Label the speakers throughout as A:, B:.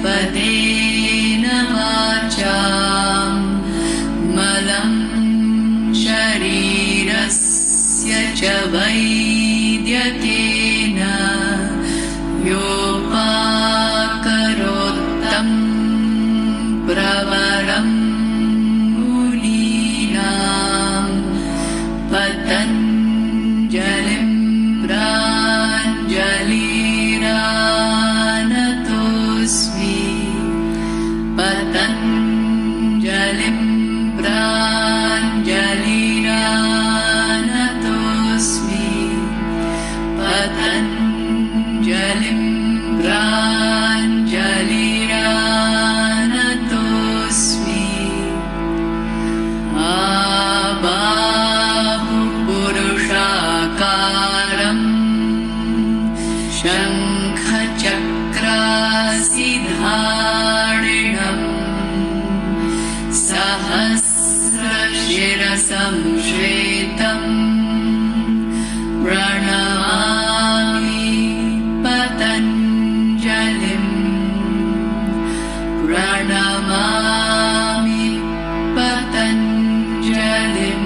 A: पदेन वाचां मलं शरीरस्य च वैद्यकेन योपाकरोत्तं प्रवरं मुनीनां पतञ्जलिं प्राञ्जलिरानतोऽस्मि पतञ्जलिं प्राञ्जलिरानतोऽस्मि पतञ्जलिं प्राञ्जलिरानतोऽस्मि आबाहुपुरुषाकारं शङ्खचक्रासिधारिणं सहस्रशिरसं श्वेतं प्रणमामि पतञ्जलिं प्रणमामि पतञ्जलिं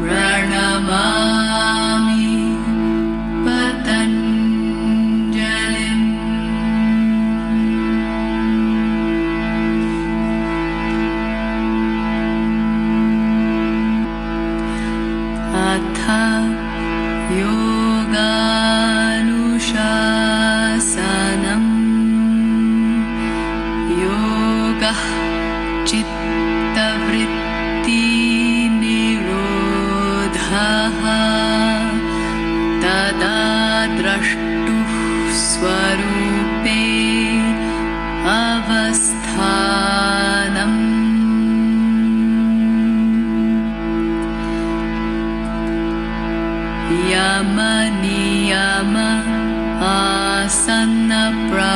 A: प्रणमामि पतञ्जलिम् अथ योगानुशासनम् योगः चित्तवृत्तिनिरोधः तदा द्रष्टुः स्वरूपे अवस्थानम् यमनियम आसन प्राणायाम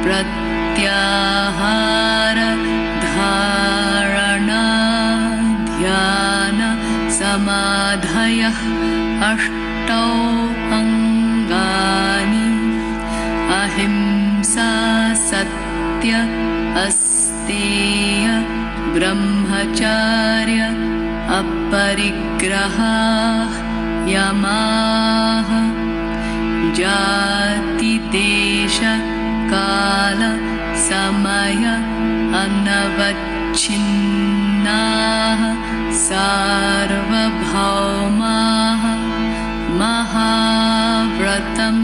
A: प्रत्याहार धारणा ध्यान समाधयः अष्टौ अङ्गानि अहिंसा सत्य अस्तेय ब्रह्मचर्य अपरिग्रहाः यमाः जातिदेश काल समय अनवच्छिन्नाः सार्वभौमाः महाव्रतम्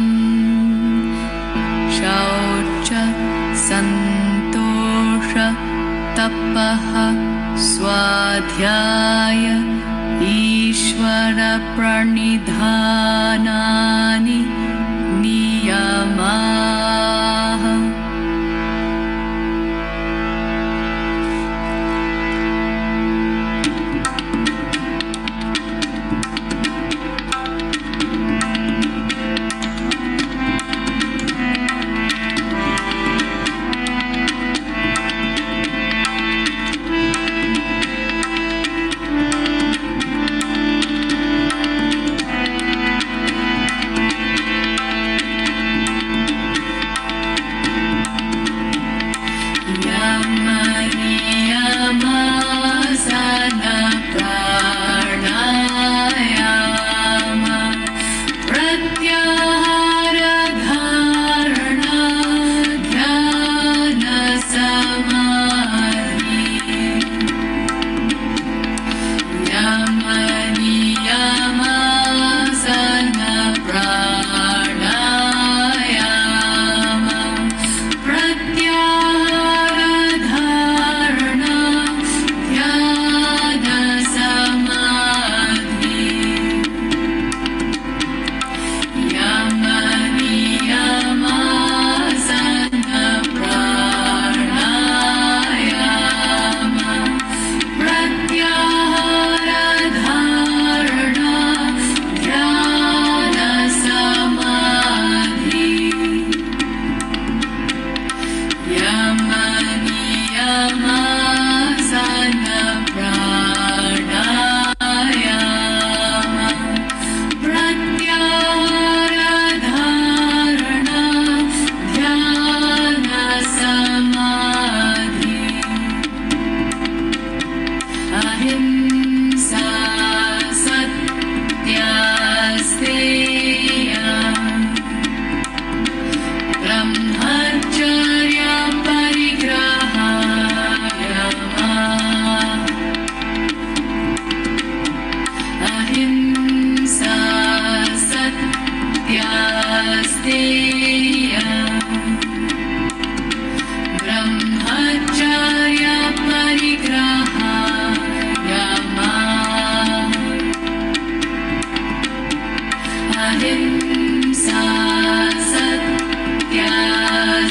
A: शौच सन्तोष तपः स्वाध्याय ईश्वरप्रणिधानानि नियमाः ब्रह्मचर्य परिग्रहाय अहिंसा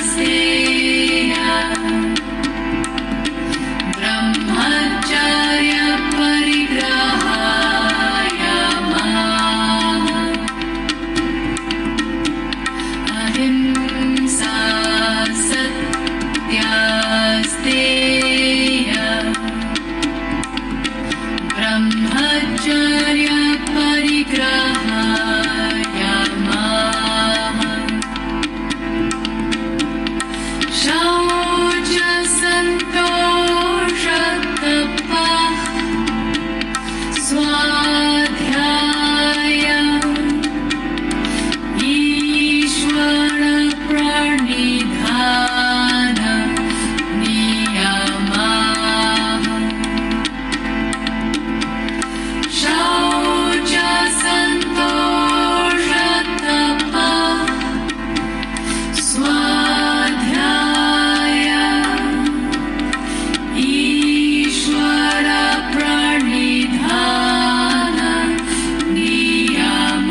A: सत्यास्तेय ब्रह्मचर्य परिग्रहाय अहिंसा सत्यास्तेय ब्रह्मचर्य परिग्रहाय शौच सन्तोष तपः स्वाध्याय ईश्वर प्रणिधान नियमाः शौच सन्तोष तपः स्वाध्याय ईश्वर प्रणिधान नियमाः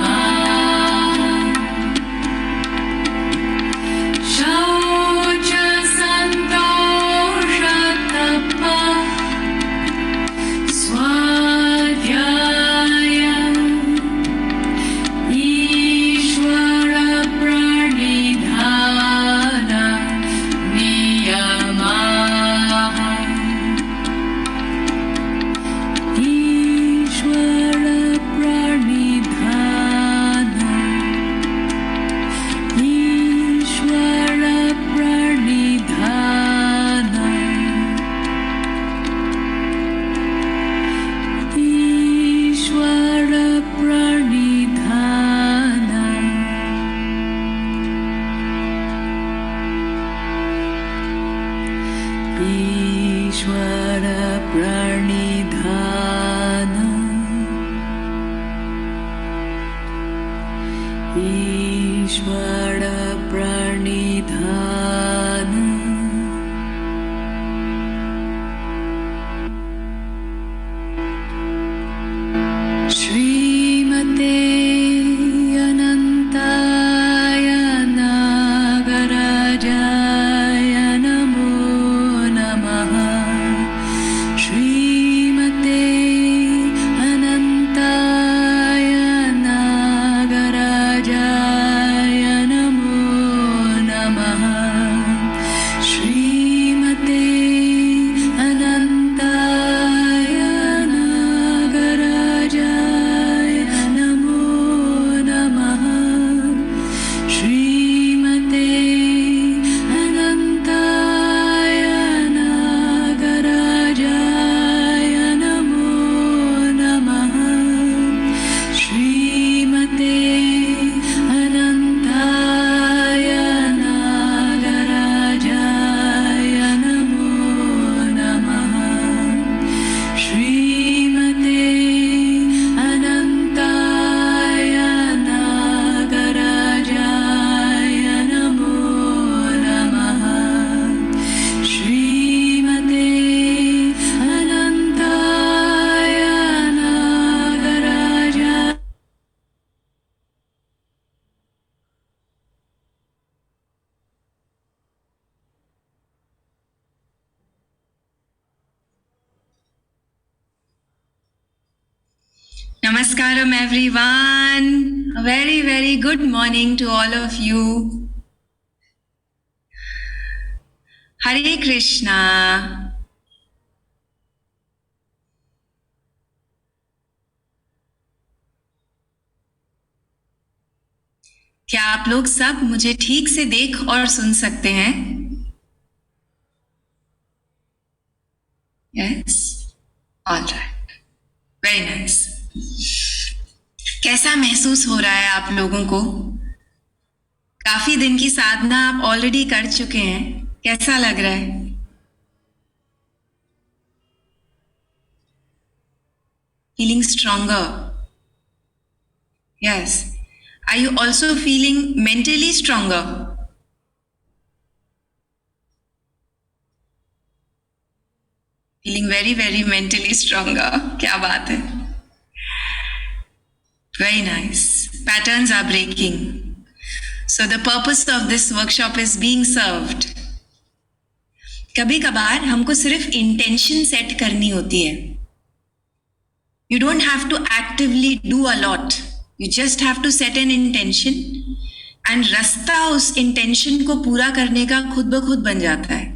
A: शौच सन्तोष तपः स्वाध्याय ईश्वर प्रणिधान नियमाः ईश्वर प्रणिधान ईश्वर प्रणिधान ईश्वर प्रणिधान ईश्वर प्रणिधान ईश्वर प्रणिधान श्रीमते अनन्ताय नागराजाय नमो नमः श्रीमते अनन्ताय नागराजाय नमो नमः श्रीमते अनन्ताय नागराजाय नमो नमः श्रीमते अनन्ताय नागराजाय नमो नमः श्रीमते अनन्ताय नागराजाय नमो नमः श्रीमते अनन्ताय नागराजाय नमो नमः श्रीमते अनन्ताय नागराजाय Namaskaram everyone. A very good morning to all of you. Hare Krishna. क्या आप लोग सब मुझे ठीक से देख और सुन सकते हैं? Yes. All right. Very nice. कैसा महसूस हो रहा है आप लोगों को? काफी दिन की साधना आप ऑलरेडी कर चुके हैं, कैसा लग रहा है? Feeling stronger? Yes. Are you also feeling mentally stronger? Feeling very, very mentally stronger. क्या बात है? Very nice. Patterns are breaking. So the purpose of this workshop is being served. कभी कभार हमको सिर्फ इंटेंशन सेट करनी होती है. You don't have to actively do a lot. You just have to set an intention and रास्ता उस intention को पूरा करने का खुद ब खुद बन जाता है.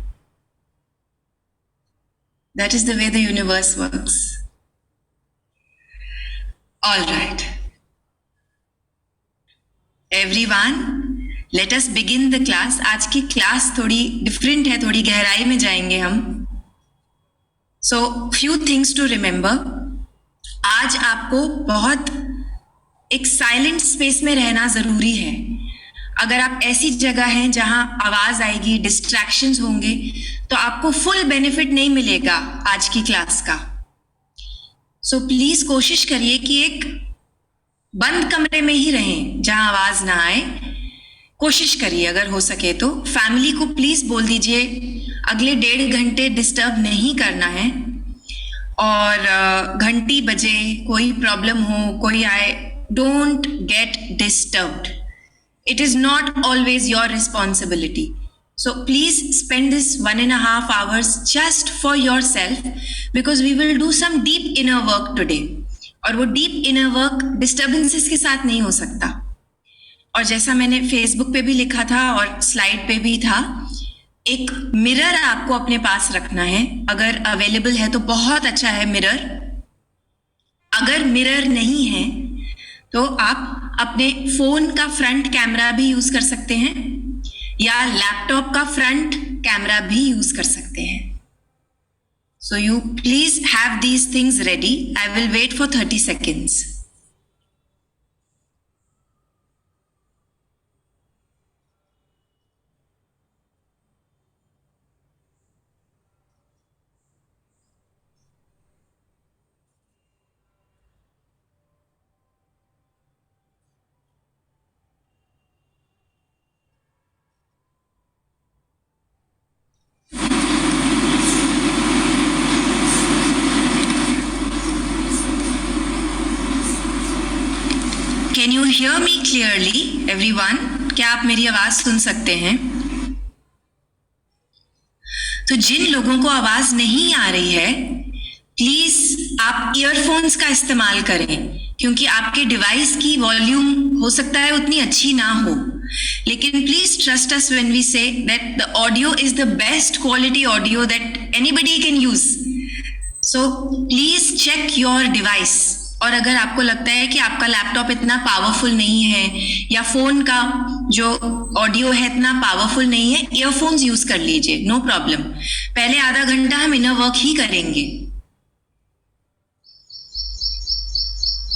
A: That is the way the universe works. All right. Everyone, let us begin the class. आज की क्लास थोड़ी डिफरेंट है, थोड़ी गहराई में जाएंगे हम. So, few things to remember. आज आपको बहुत एक साइलेंट स्पेस में रहना जरूरी है. अगर आप ऐसी जगह हैं जहां आवाज आएगी, डिस्ट्रैक्शंस होंगे, तो आपको फुल बेनिफिट नहीं मिलेगा आज की क्लास का. सो प्लीज कोशिश करिए कि एक बंद कमरे में ही रहें जहां आवाज ना आए. कोशिश करिए अगर हो सके तो. फैमिली को प्लीज बोल दीजिए अगले 1.5 घंटे डिस्टर्ब नहीं करना है. और घंटी बजे, कोई प्रॉब्लम हो, कोई आए, don't get disturbed. It is not always your responsibility. So please spend this 1.5 hours just for yourself, because we will do some deep inner work today. और वो deep inner work disturbances के साथ नहीं हो सकता. और जैसा मैंने Facebook पे भी लिखा था और स्लाइड पे भी था, एक मिरर आपको अपने पास रखना है. अगर अवेलेबल है तो बहुत अच्छा है मिरर. अगर मिरर नहीं है तो आप अपने फोन का फ्रंट कैमरा भी यूज कर सकते हैं या लैपटॉप का फ्रंट कैमरा भी यूज कर सकते हैं. So you please have these things ready. I will wait for 30 seconds. Can you hear me clearly, everyone? क्या आप मेरी आवाज सुन सकते हैं? तो जिन लोगों को आवाज नहीं आ रही है, प्लीज आप ईयरफोन्स का इस्तेमाल करें, क्योंकि आपके डिवाइस की वॉल्यूम हो सकता है उतनी अच्छी ना हो. लेकिन please trust us when we say that the audio is the best quality audio that anybody can use. So please check your device. और अगर आपको लगता है कि आपका लैपटॉप इतना पावरफुल नहीं है या फोन का जो ऑडियो है इतना पावरफुल नहीं है, ईयरफोन्स यूज कर लीजिए, नो प्रॉब्लम. पहले आधा घंटा हम इनर वर्क ही करेंगे.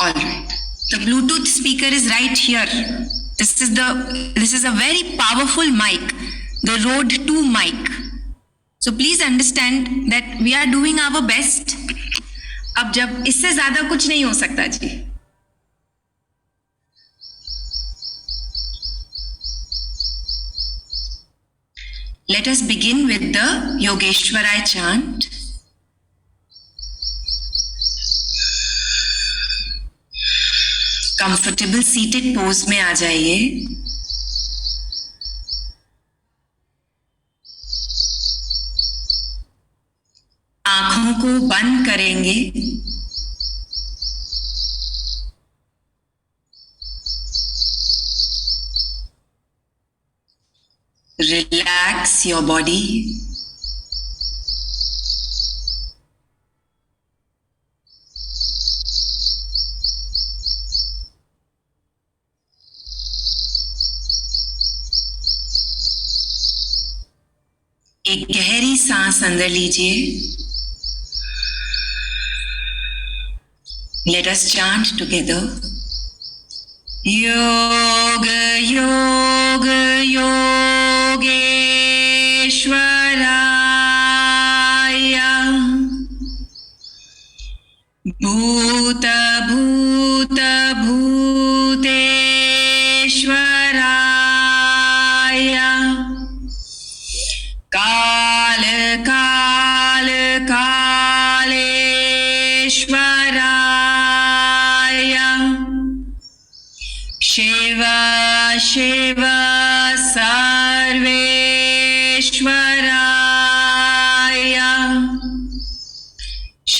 A: Alright, the Bluetooth speaker is right here. This is a very powerful mic, the Rode 2 mic. So please understand that we are doing our best. अब जब इससे ज्यादा कुछ नहीं हो सकता जी. Let us begin with the Yogeshwarai chant. Comfortable seated pose में आ जाइए. आंखों को बंद करेंगे. Relax your body. एक गहरी सांस अंदर लीजिए. Let us chant together. Yoga, yoga, yogeshwaraya. Bhuta, bhuta, bhuteshwaraya.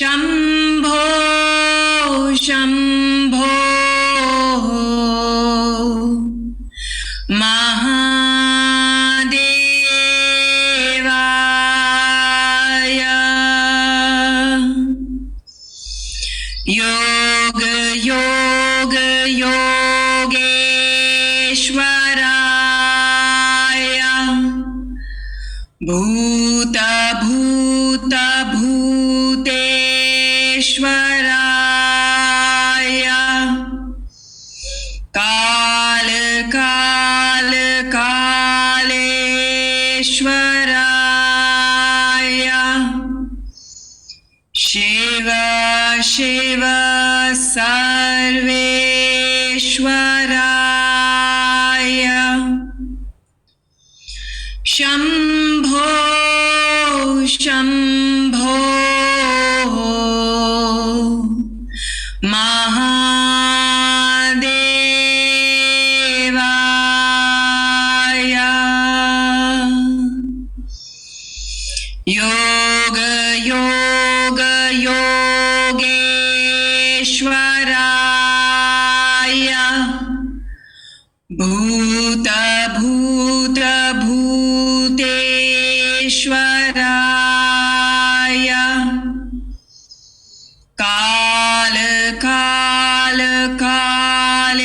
A: Shambho Shambho महादेवाय। योग योग योगेश्वराय। भूत भूत भूतेश्वराय। काल काल कालेश्वराय। शिव शिव सर्वेश्वराय। शंभो शंभो महादेवाय। योग योग योगेश्वराय। भूत भूत भूतेश्वराय। काल काल कालेश्वराय।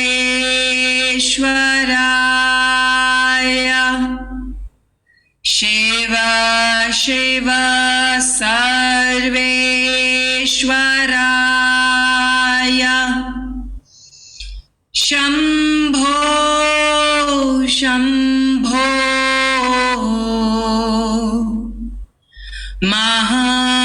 A: शिव शिव सर्वेश्वराय। शंभो शंभो महादेवाय।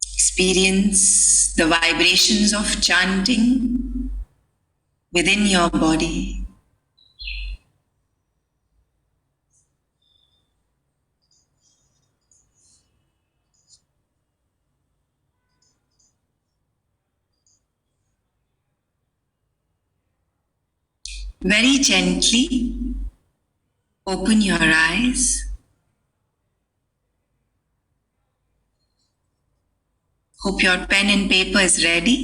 A: Experience the vibrations of chanting within your body. Very gently open your eyes. Hope your pen and paper is ready.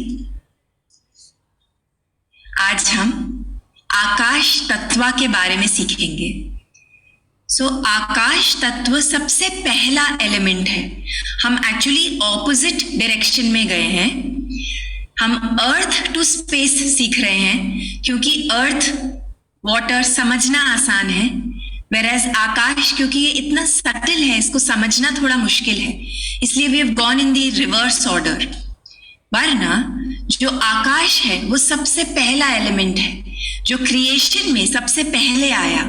A: आज हम आकाश तत्व के बारे में सीखेंगे। आकाश तत्व सबसे पहला एलिमेंट है। हम एक्चुअली ऑपोजिट डायरेक्शन में गए हैं। हम अर्थ टू स्पेस सीख रहे हैं क्योंकि अर्थ वाटर समझना आसान है, whereas आकाश क्योंकि ये इतना सटल है इसको समझना थोड़ा मुश्किल है, इसलिए we have gone in the reverse order। वरना जो आकाश है वो सबसे पहला एलिमेंट है जो क्रिएशन में सबसे पहले आया,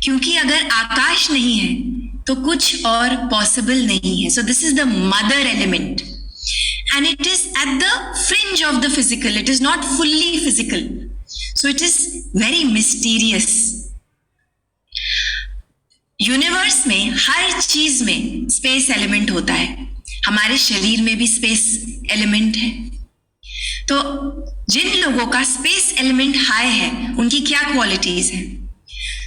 A: क्योंकि अगर आकाश नहीं है तो कुछ और पॉसिबल नहीं है। So this is the mother element and it is at the fringe of the physical, it is not fully physical, so it is very mysterious। Universe में हर चीज में स्पेस एलिमेंट होता है, हमारे शरीर में भी स्पेस एलिमेंट है। तो जिन लोगों का स्पेस एलिमेंट हाई है उनकी क्या क्वालिटीज हैं?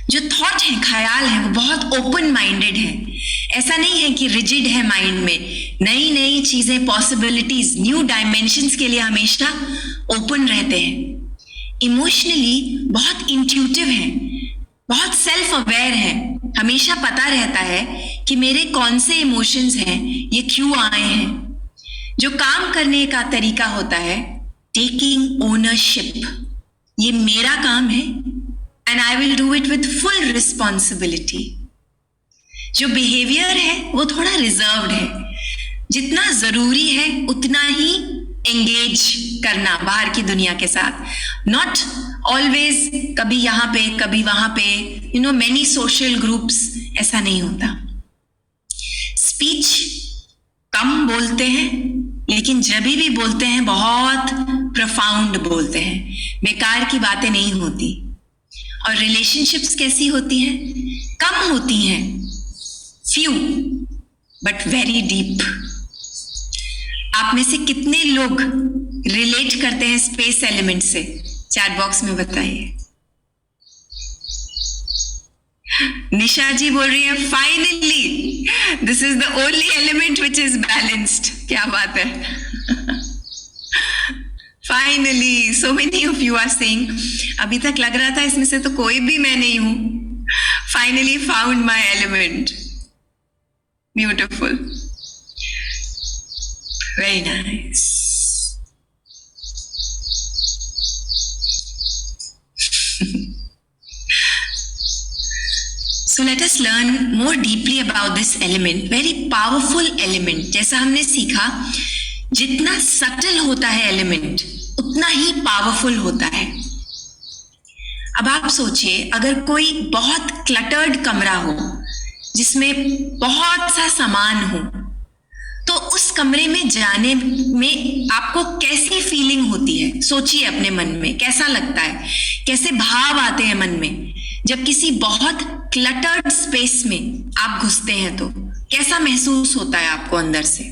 A: जो थॉट है, ख्याल है, वो बहुत ओपन माइंडेड है। ऐसा नहीं है कि रिजिड है माइंड में, नई नई चीजें, पॉसिबिलिटीज, न्यू डायमेंशंस के लिए हमेशा ओपन रहते हैं। इमोशनली बहुत इंट्यूटिव है, बहुत सेल्फ अवेयर है, हमेशा पता रहता है कि मेरे कौन से इमोशंस हैं, ये क्यों आए हैं। जो काम करने का तरीका होता है टेकिंग ओनरशिप, ये मेरा काम है and I will do it with full responsibility. जो बिहेवियर है वो थोड़ा रिजर्व्ड है, जितना जरूरी है उतना ही एंगेज करना बाहर की दुनिया के साथ, नॉट ऑलवेज कभी यहाँ पे कभी वहां पे, you know many social groups, ऐसा नहीं होता। स्पीच कम बोलते हैं लेकिन जब भी बोलते हैं बहुत प्रोफाउंड बोलते हैं, बेकार की बातें नहीं होती। और रिलेशनशिप्स कैसी होती हैं? कम होती हैं, फ्यू बट वेरी डीप। आप में से कितने लोग रिलेट करते हैं स्पेस एलिमेंट से? चैट बॉक्स में बताइए। निशा जी बोल रही है finally this is the only element which is balanced. क्या बात है। Finally so many of you are saying, अभी तक लग रहा था इसमें से तो कोई भी मैं नहीं हूं, finally found my element. Beautiful, very nice. So let us learn more deeply about this element, very powerful element। जैसा हमने सीखा, जितना सटल होता है एलिमेंट उतना ही पावरफुल होता है। अब आप सोचिए, अगर कोई बहुत क्लटर्ड कमरा हो जिसमें बहुत सा सामान हो, तो उस कमरे में जाने में आपको कैसी फीलिंग होती है? सोचिए अपने मन में कैसा लगता है, कैसे भाव आते हैं मन में जब किसी बहुत क्लटर्ड स्पेस में आप घुसते हैं, तो कैसा महसूस होता है आपको अंदर से?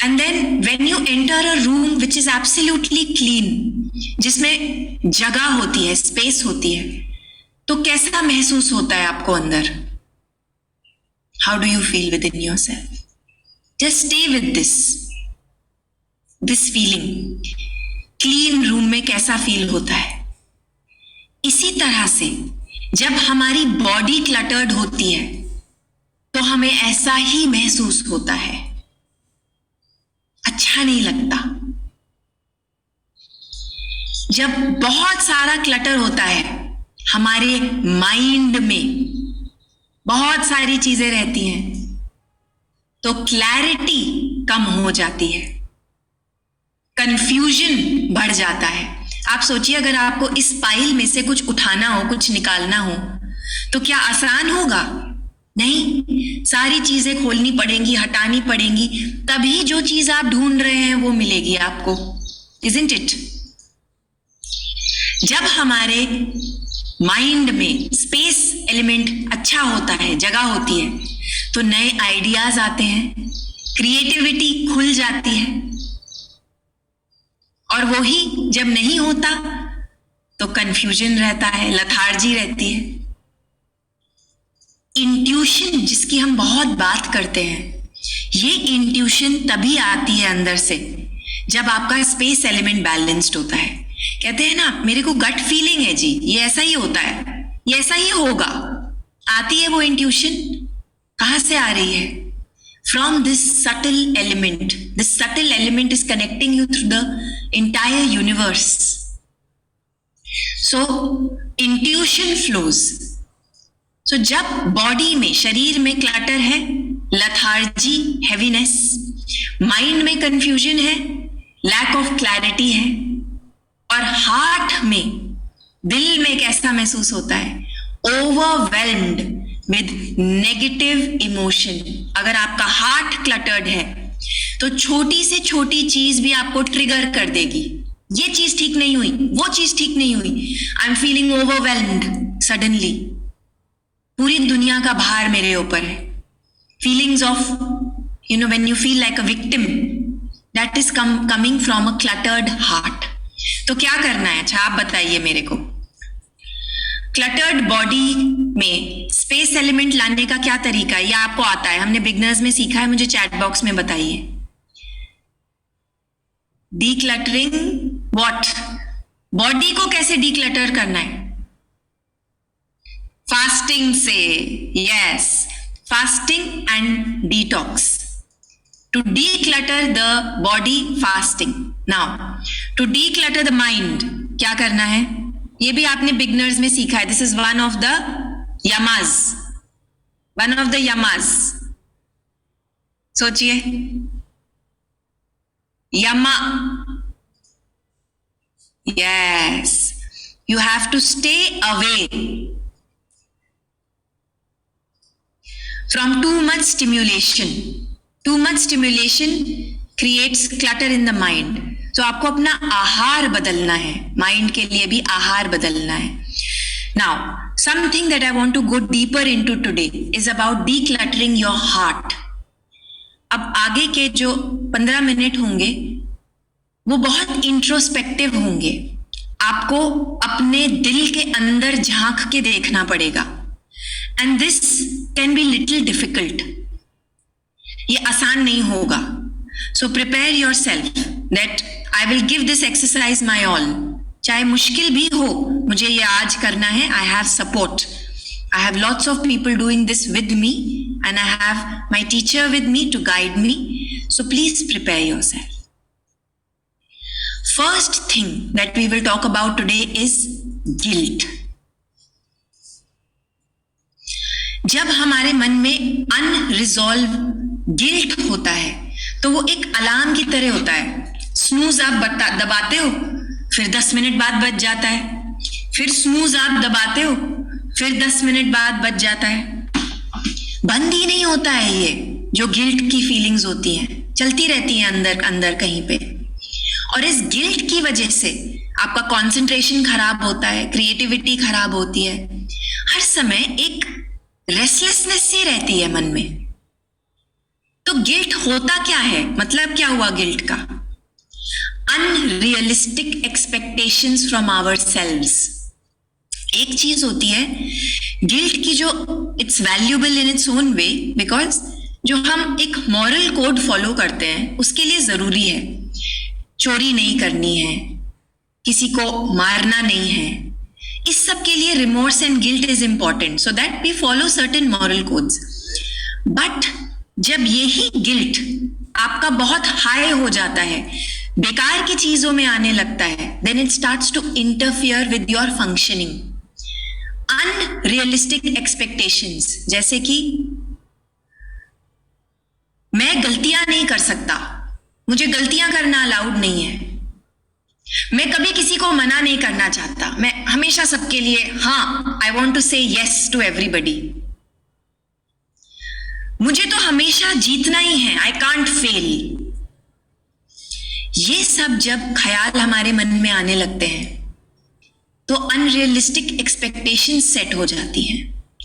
A: And then when you enter a room which is absolutely clean, जिसमें जगह होती है, स्पेस होती है, तो कैसा महसूस होता है आपको अंदर? How do you feel with in your self? Just stay with this feeling. Clean room में कैसा फील होता है? इसी तरह से जब हमारी बॉडी क्लटर्ड होती है तो हमें ऐसा ही महसूस होता है, अच्छा नहीं लगता। जब बहुत सारा क्लटर होता है, हमारे माइंड में बहुत सारी चीजें रहती हैं, तो क्लैरिटी कम हो जाती है, कंफ्यूजन बढ़ जाता है। आप सोचिए, अगर आपको इस पाइल में से कुछ उठाना हो, कुछ निकालना हो, तो क्या आसान होगा? नहीं, सारी चीजें खोलनी पड़ेंगी, हटानी पड़ेंगी, तभी जो चीज आप ढूंढ रहे हैं वो मिलेगी आपको। Isn't it? जब हमारे माइंड में स्पेस एलिमेंट अच्छा होता है, जगह होती है, तो नए आइडियाज आते हैं, क्रिएटिविटी खुल जाती है। और वही जब नहीं होता तो कंफ्यूजन रहता है, लथार्जी रहती है। इंट्यूशन जिसकी हम बहुत बात करते हैं, ये इंट्यूशन तभी आती है अंदर से जब आपका स्पेस एलिमेंट बैलेंस्ड होता है। कहते हैं ना, मेरे को गट फीलिंग है जी, ये ऐसा ही होता है, ये ऐसा ही होगा। आती है वो इंट्यूशन, कहां से आ रही है? From this subtle element. This subtle element is connecting you through the entire universe. So, intuition flows. So, जब बॉडी में, शरीर में क्लटर है, लथार्जी, हैवीनेस, माइंड में कंफ्यूजन है, लैक ऑफ क्लैरिटी है, और हार्ट में, दिल में कैसा महसूस होता है? Overwhelmed with negative emotion। अगर आपका हार्ट क्लटर्ड है तो छोटी से छोटी चीज भी आपको ट्रिगर कर देगी। ये चीज ठीक नहीं हुई, वो चीज ठीक नहीं हुई, I am feeling overwhelmed suddenly, पूरी दुनिया का भार मेरे ऊपर है। Feelings of when you feel like a victim, that is coming from a cluttered heart. तो क्या करना है? अच्छा, आप बताइए मेरे को, क्लटर्ड बॉडी में स्पेस एलिमेंट लाने का क्या तरीका है? ये आपको आता है, हमने बिगनर्स में सीखा है, मुझे चैट बॉक्स में बताइए। Decluttering what? बॉडी को कैसे डीक्लटर करना है? फास्टिंग से। Yes, fasting and detox to declutter the body. Fasting. Now to declutter the mind क्या करना है? ये भी आपने बिगनर्स में सीखा है। This is one of the यमाज, वन ऑफ द यमाज। सोचिए, यमा। Yes, you have to stay away from too much stimulation. Too much stimulation creates clutter in the mind. तो आपको अपना आहार बदलना है, माइंड के लिए भी आहार बदलना है। Now something that I want to go deeper into today is about decluttering your heart. अब आगे के जो 15 मिनट होंगे वो बहुत इंट्रोस्पेक्टिव होंगे। आपको अपने दिल के अंदर झांक के देखना पड़ेगा, and this can be little difficult. ये आसान नहीं होगा। So prepare your self that I will give this exercise my all. चाहे मुश्किल भी हो, मुझे ये आज करना है। I have support, I have lots of people doing this with me, and I have my teacher with me to guide me. So please prepare yourself. First thing that we will talk about today is guilt. जब हमारे मन में unresolved guilt होता है, तो वो एक alarm की तरह होता है। स्नूज आप दबाते हो, फिर 10 मिनट बाद बज जाता है, फिर स्नूज आप दबाते हो, फिर 10 मिनट बाद बच जाता है। बंद ही नहीं होता है। ये जो गिल्ट की फीलिंग्स होती हैं चलती रहती हैं अंदर अंदर कहीं पे, और इस गिल्ट की वजह से आपका कंसंट्रेशन खराब होता है, क्रिएटिविटी खराब होती है। हर समय एक रेस्टलेसनेस सी रहती है मन में। तो गिल्ट होता क्या है, मतलब क्या हुआ गिल्ट का? Unrealistic expectations from ourselves. एक चीज होती है गिल्ट की जो it's valuable in its own way, because जो हम एक मॉरल कोड फॉलो करते हैं उसके लिए जरूरी है। चोरी नहीं करनी है, किसी को मारना नहीं है, इस सब के लिए remorse and guilt is important, so that we follow certain moral codes. But जब यही गिल्ट आपका बहुत हाई हो जाता है, बेकार की चीजों में आने लगता है, then it starts to interfere with your functioning. Unrealistic expectations, जैसे कि मैं गलतियां नहीं कर सकता, मुझे गलतियां करना अलाउड नहीं है, मैं कभी किसी को मना नहीं करना चाहता, मैं हमेशा सबके लिए हाँ, आई वॉन्ट टू से यस टू एवरीबडी, मुझे तो हमेशा जीतना ही है, आई कांट फेल। ये सब जब ख्याल हमारे मन में आने लगते हैं तो अनरियलिस्टिक एक्सपेक्टेशन सेट हो जाती हैं।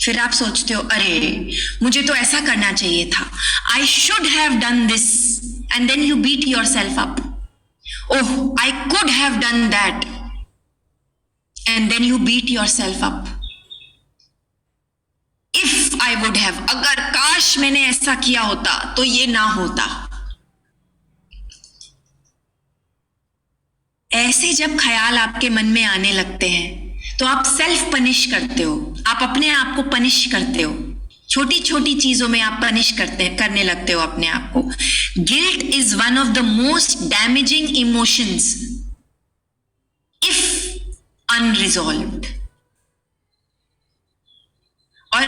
A: फिर आप सोचते हो अरे मुझे तो ऐसा करना चाहिए था, I should have done this, and then you beat yourself up. Oh, I could have done that, and then you beat yourself up. If I would have, अगर काश मैंने ऐसा किया होता तो ये ना होता। ऐसे जब ख्याल आपके मन में आने लगते हैं तो आप सेल्फ पनिश करते हो, आप अपने आप को पनिश करते हो। छोटी छोटी चीजों में आप पनिश करने लगते हो अपने आप को। Guilt is one of the most damaging emotions if unresolved. और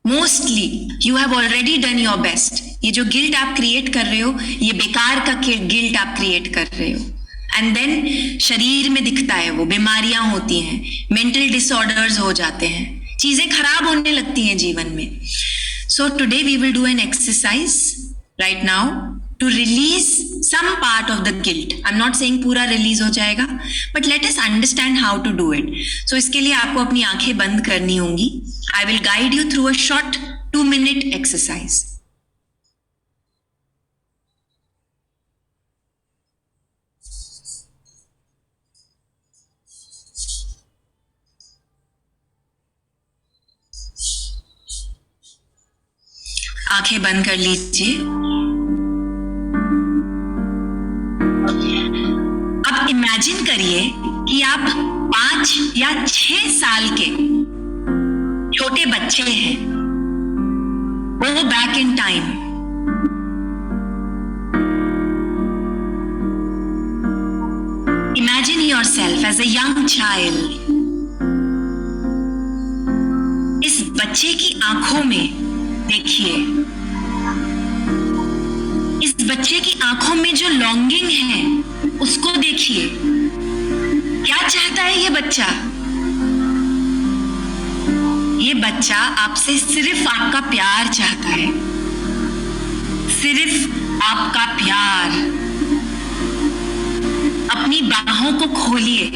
A: mostly you have already done your best. ये जो गिल्ट आप क्रिएट कर रहे हो, ये बेकार का गिल्ट आप क्रिएट कर रहे हो, एंड देन शरीर में दिखता है, वो बीमारियां होती हैं, मेंटल डिसऑर्डर्स हो जाते हैं, चीजें खराब होने लगती हैं जीवन में। So today we will do an exercise right now to release some part of the guilt. I am not saying पूरा रिलीज हो जाएगा, but let us understand how to do it. So इसके लिए आपको अपनी आंखें बंद करनी होंगी। I will guide you through a short 2-minute exercise. आंखें बंद कर लीजिए। अब इमेजिन करिए कि आप 5 या 6 साल के छोटे बच्चे हैं। Go back in time. Imagine yourself as a young child. इस बच्चे की आंखों में देखिए, इस बच्चे की आंखों में जो लॉन्गिंग है उसको देखिए। क्या चाहता है ये बच्चा? ये बच्चा आपसे सिर्फ आपका प्यार चाहता है, सिर्फ आपका प्यार। अपनी बाहों को खोलिए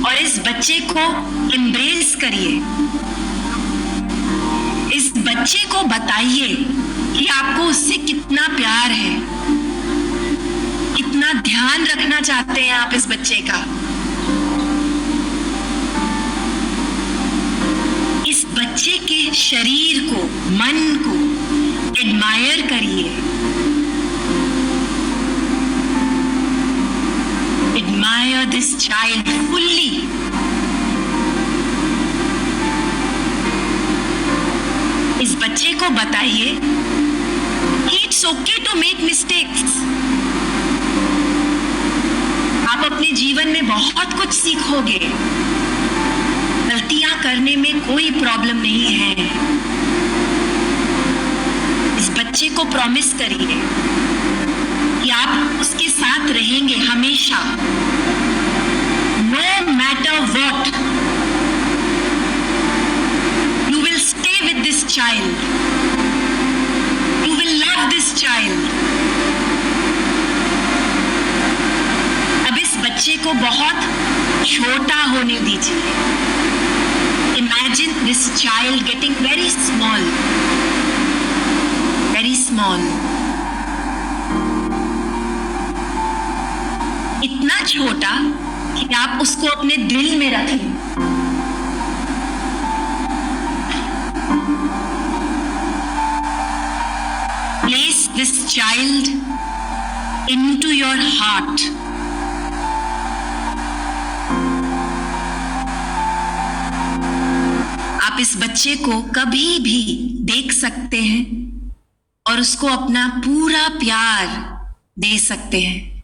A: और इस बच्चे को एम्ब्रेस करिए। इस बच्चे को बताइए कि आपको उससे कितना प्यार है। कितना ध्यान रखना चाहते हैं आप इस बच्चे का। इस बच्चे के शरीर को, मन को एडमायर करिए। Admire this child fully. इस बच्चे को बताइए it's okay to make mistakes. आप अपने जीवन में बहुत कुछ सीखोगे। गलतियां करने में कोई प्रॉब्लम नहीं है। इस बच्चे को प्रॉमिस करिए कि आप उसके साथ रहेंगे हमेशा, no matter what. You will stay with this child, you will love this child. अब इस बच्चे को बहुत छोटा होने दीजिए। Imagine this child getting very small, very small. इतना छोटा कि आप उसको अपने दिल में रखें। Place this child into your heart. आप इस बच्चे को कभी भी देख सकते हैं और उसको अपना पूरा प्यार दे सकते हैं।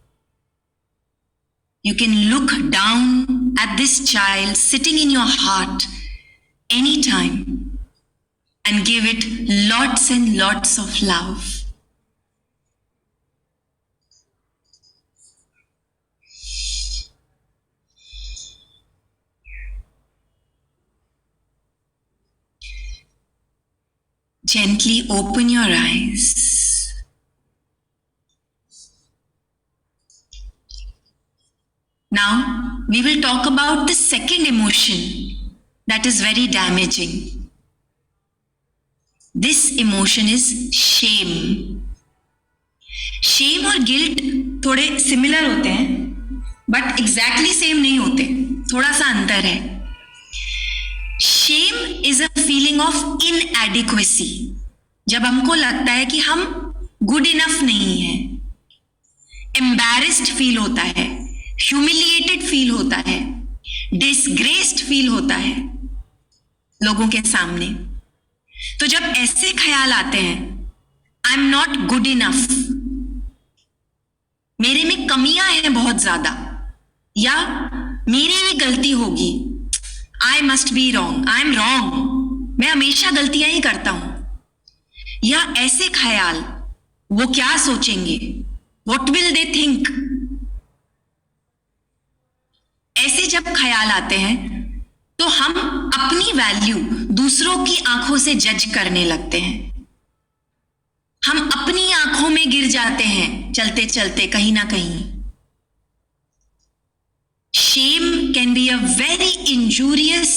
A: You can look down at this child sitting in your heart anytime and give it lots and lots of love. Gently open your eyes. Now, we will talk about the second emotion that is very damaging. This emotion is shame. Shame और guilt थोड़े similar होते हैं, but exactly same नहीं होते, थोड़ा सा अंतर है। Shame is a feeling of inadequacy. जब हमको लगता है कि हम good enough नहीं हैं, embarrassed feel होता है, humiliated feel होता है, disgraced feel होता है लोगों के सामने। तो जब ऐसे ख्याल आते हैं, I'm not good enough, मेरे में कमियां हैं बहुत ज्यादा, या मेरी ही गलती होगी, I must be wrong, I am wrong, मैं हमेशा गलतियां ही करता हूं, या ऐसे ख्याल, वो क्या सोचेंगे, what will they think, ऐसे जब ख्याल आते हैं तो हम अपनी वैल्यू दूसरों की आंखों से जज करने लगते हैं। हम अपनी आंखों में गिर जाते हैं चलते चलते कहीं ना कहीं। Shame can be a very injurious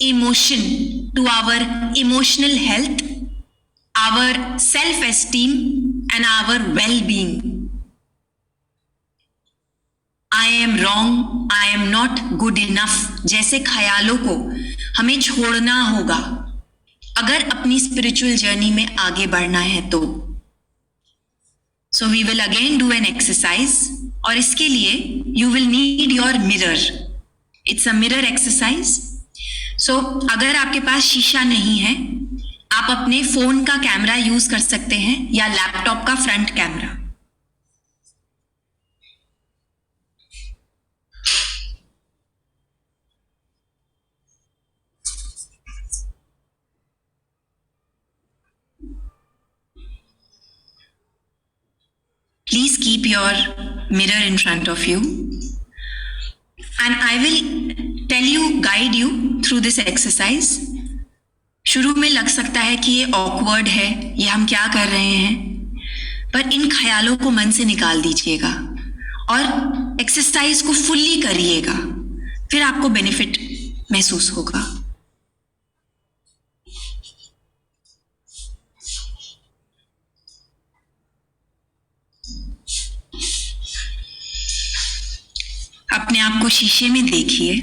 A: emotion to our emotional health, our self-esteem and our well-being. I am wrong, I am not good enough जैसे ख्यालों को हमें छोड़ना होगा अगर अपनी स्पिरिचुअल जर्नी में आगे बढ़ना है तो। So we will again do an exercise और इसके लिए you will need your mirror. It's a mirror exercise. So अगर आपके पास शीशा नहीं है, आप अपने फोन का कैमरा यूज कर सकते हैं या लैपटॉप का front camera. Please keep your mirror in front of you and I will tell you, guide you through this exercise. शुरू में लग सकता है कि ये awkward है, ये हम क्या कर रहे हैं, पर इन ख्यालों को मन से निकाल दीजिएगा और एक्सरसाइज को फुल्ली करिएगा, फिर आपको बेनिफिट महसूस होगा। आप को शीशे में देखिए।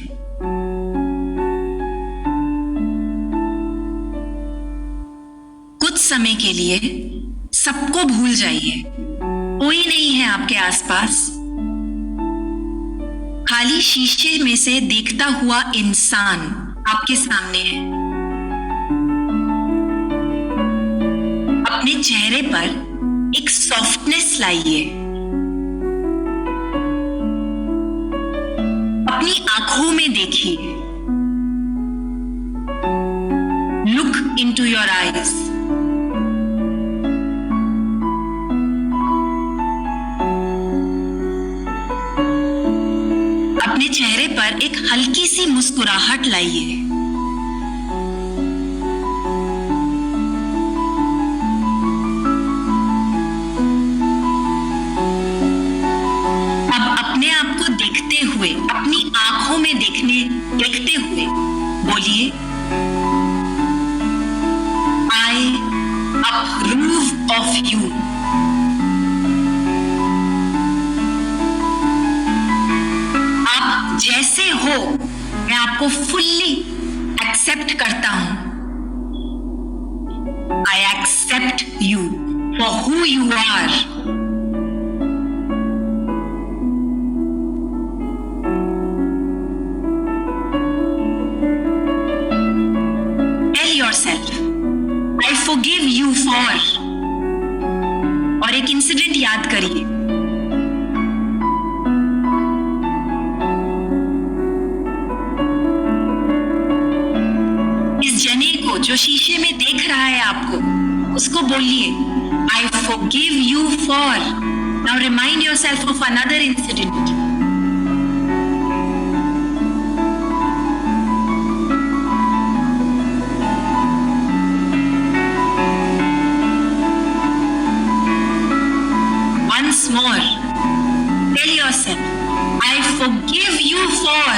A: कुछ समय के लिए सबको भूल जाइए, कोई नहीं है आपके आसपास। खाली शीशे में से देखता हुआ इंसान आपके सामने है। अपने चेहरे पर एक सॉफ्टनेस लाइए। अपनी आंखों में देखिए। Look into your eyes. अपने चेहरे पर एक हल्की सी मुस्कुराहट लाइए। अब अपने आप को देखते हुए, अपनी आंखों में देखते हुए बोलिए, आई अप्रूव ऑफ यू। जैसे हो मैं आपको फुल्ली एक्सेप्ट करता हूं। I accept you for who you are. Tell yourself I forgive you for, और एक इंसिडेंट याद करिए। जो शीशे में देख रहा है आपको, उसको बोलिए, आई forgive you for. Now remind yourself of another incident. Once more, tell yourself, I forgive you for.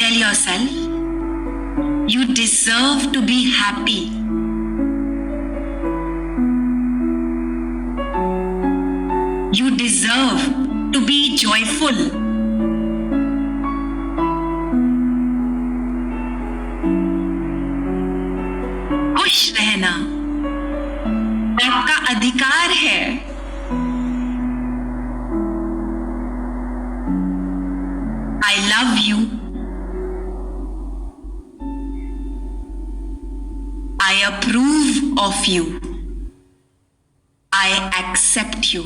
A: Tell yourself, you deserve to be happy. You deserve to be joyful. खुश रहना आपका अधिकार है। I love you. I approve of you. I accept you.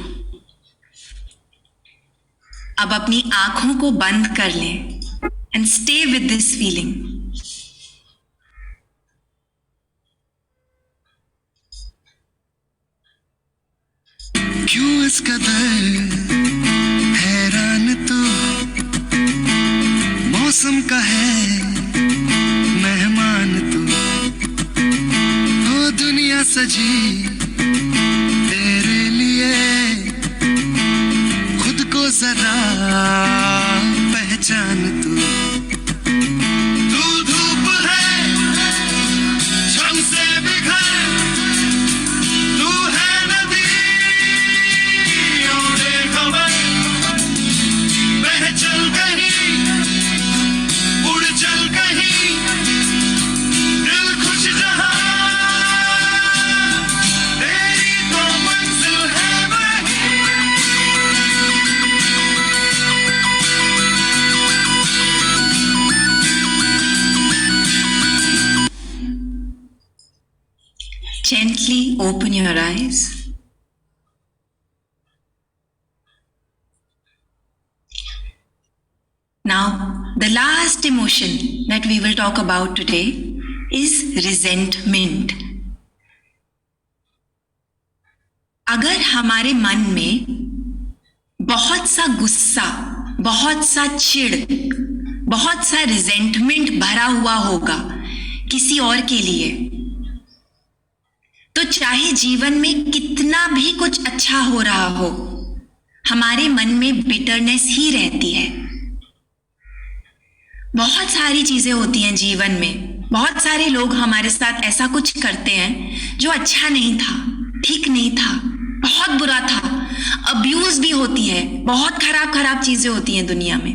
A: अब अपनी आंखों को बंद कर लें and stay with this feeling.
B: क्यों इस कदर हैरान तू, मौसम का है मेहमान तू, हो दुनिया सजी तेरे लिए, खुद को जरा पहचान तू। तू धूप है झम से बिखर, तू है नदी ओढ़े खबर, बह चल कहीं उड़ चल कहीं, दिल खुश जहां तेरी तो मंजिल है वही।
A: Gently open your eyes. Now, the last emotion that we will talk about today is resentment. अगर हमारे मन में बहुत सा गुस्सा, बहुत सा चिढ़, बहुत सा रिजेंटमेंट भरा हुआ होगा किसी और के लिए, तो चाहे जीवन में कितना भी कुछ अच्छा हो रहा हो, हमारे मन में बिटरनेस ही रहती है। बहुत सारी चीजें होती हैं जीवन में, बहुत सारे लोग हमारे साथ ऐसा कुछ करते हैं जो अच्छा नहीं था, ठीक नहीं था, बहुत बुरा था। अब्यूज भी होती है, बहुत खराब खराब चीजें होती हैं दुनिया में।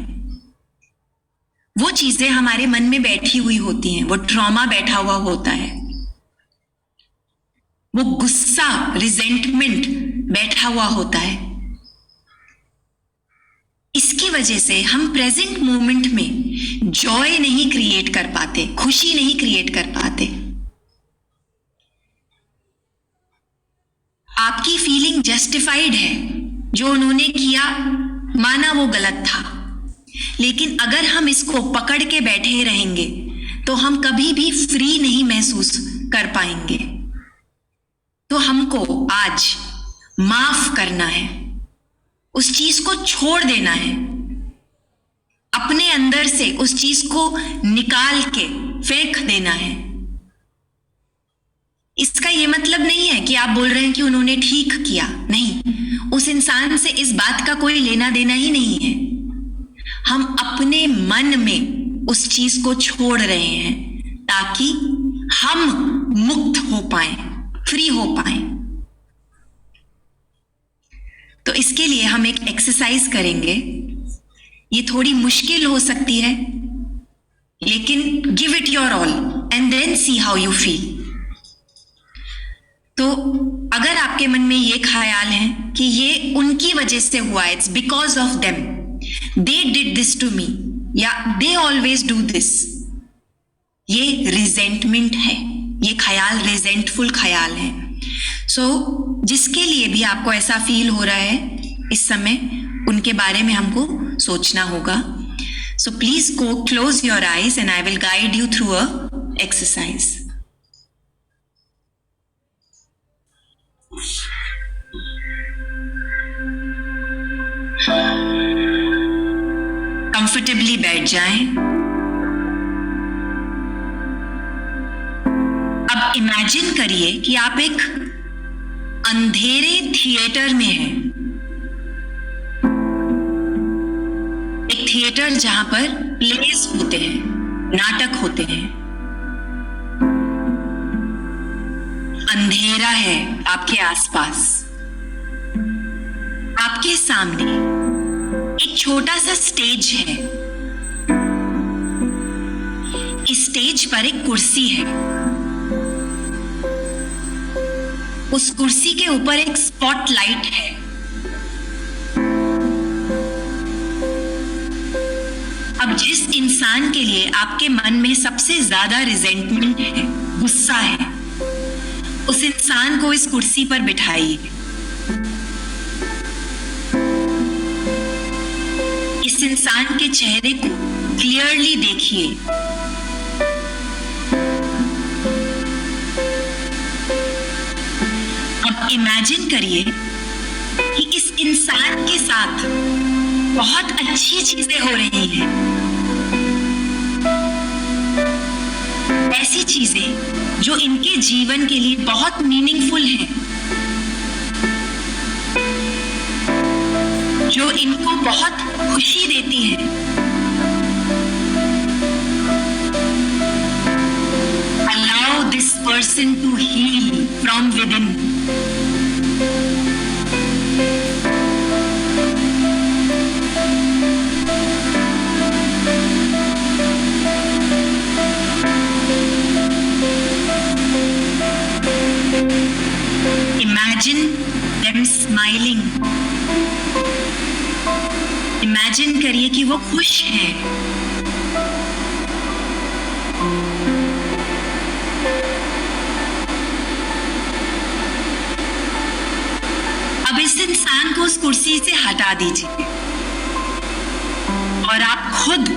A: वो चीजें हमारे मन में बैठी हुई होती हैं, वो ट्रॉमा बैठा हुआ होता है, वो गुस्सा, रिजेंटमेंट बैठा हुआ होता है। इसकी वजह से हम प्रेजेंट मोमेंट में जॉय नहीं क्रिएट कर पाते, खुशी नहीं क्रिएट कर पाते। आपकी फीलिंग जस्टिफाइड है, जो उन्होंने किया माना वो गलत था, लेकिन अगर हम इसको पकड़ के बैठे रहेंगे तो हम कभी भी फ्री नहीं महसूस कर पाएंगे। तो हमको आज माफ करना है, उस चीज को छोड़ देना है, अपने अंदर से उस चीज को निकाल के फेंक देना है। इसका ये मतलब नहीं है कि आप बोल रहे हैं कि उन्होंने ठीक किया, नहीं, उस इंसान से इस बात का कोई लेना देना ही नहीं है। हम अपने मन में उस चीज को छोड़ रहे हैं ताकि हम मुक्त हो पाए, फ्री हो पाए। तो इसके लिए हम एक एक्सरसाइज करेंगे। ये थोड़ी मुश्किल हो सकती है, लेकिन give it your all and then see how you feel. तो अगर आपके मन में ये ख्याल है कि ये उनकी वजह से हुआ, it's because of them, they did this to me, या दे ऑलवेज डू दिस, ये रिजेंटमेंट है, ये ख्याल रिजेंटफुल ख्याल है। सो जिसके लिए भी आपको ऐसा फील हो रहा है इस समय, उनके बारे में हमको सोचना होगा। So please go close your eyes and I will guide you through a exercise. Comfortably बैठ जाएं। अब इमेजिन करिए कि आप एक अंधेरे थिएटर में हैं, एक थिएटर जहां पर प्लेस होते हैं, नाटक होते हैं। अंधेरा है आपके आसपास, आपके सामने एक छोटा सा स्टेज है। इस स्टेज पर एक कुर्सी है, उस कुर्सी के ऊपर एक स्पॉटलाइट है। अब जिस इंसान के लिए आपके मन में सबसे ज्यादा रिजेंटमेंट है, गुस्सा है, उस इंसान को इस कुर्सी पर बिठाइए। इस इंसान के चेहरे को क्लियरली देखिए। अब इमेजिन करिए कि इस इंसान के साथ बहुत अच्छी चीजें हो रही हैं, ऐसी चीजें जो इनके जीवन के लिए बहुत मीनिंगफुल हैं, जो इनको बहुत खुशी देती हैं। Allow this person to heal from within. Imagine them smiling. Imagine करिए कि वो खुश हैं। अब इस इंसान को उस कुर्सी से हटा दीजिए और आप खुद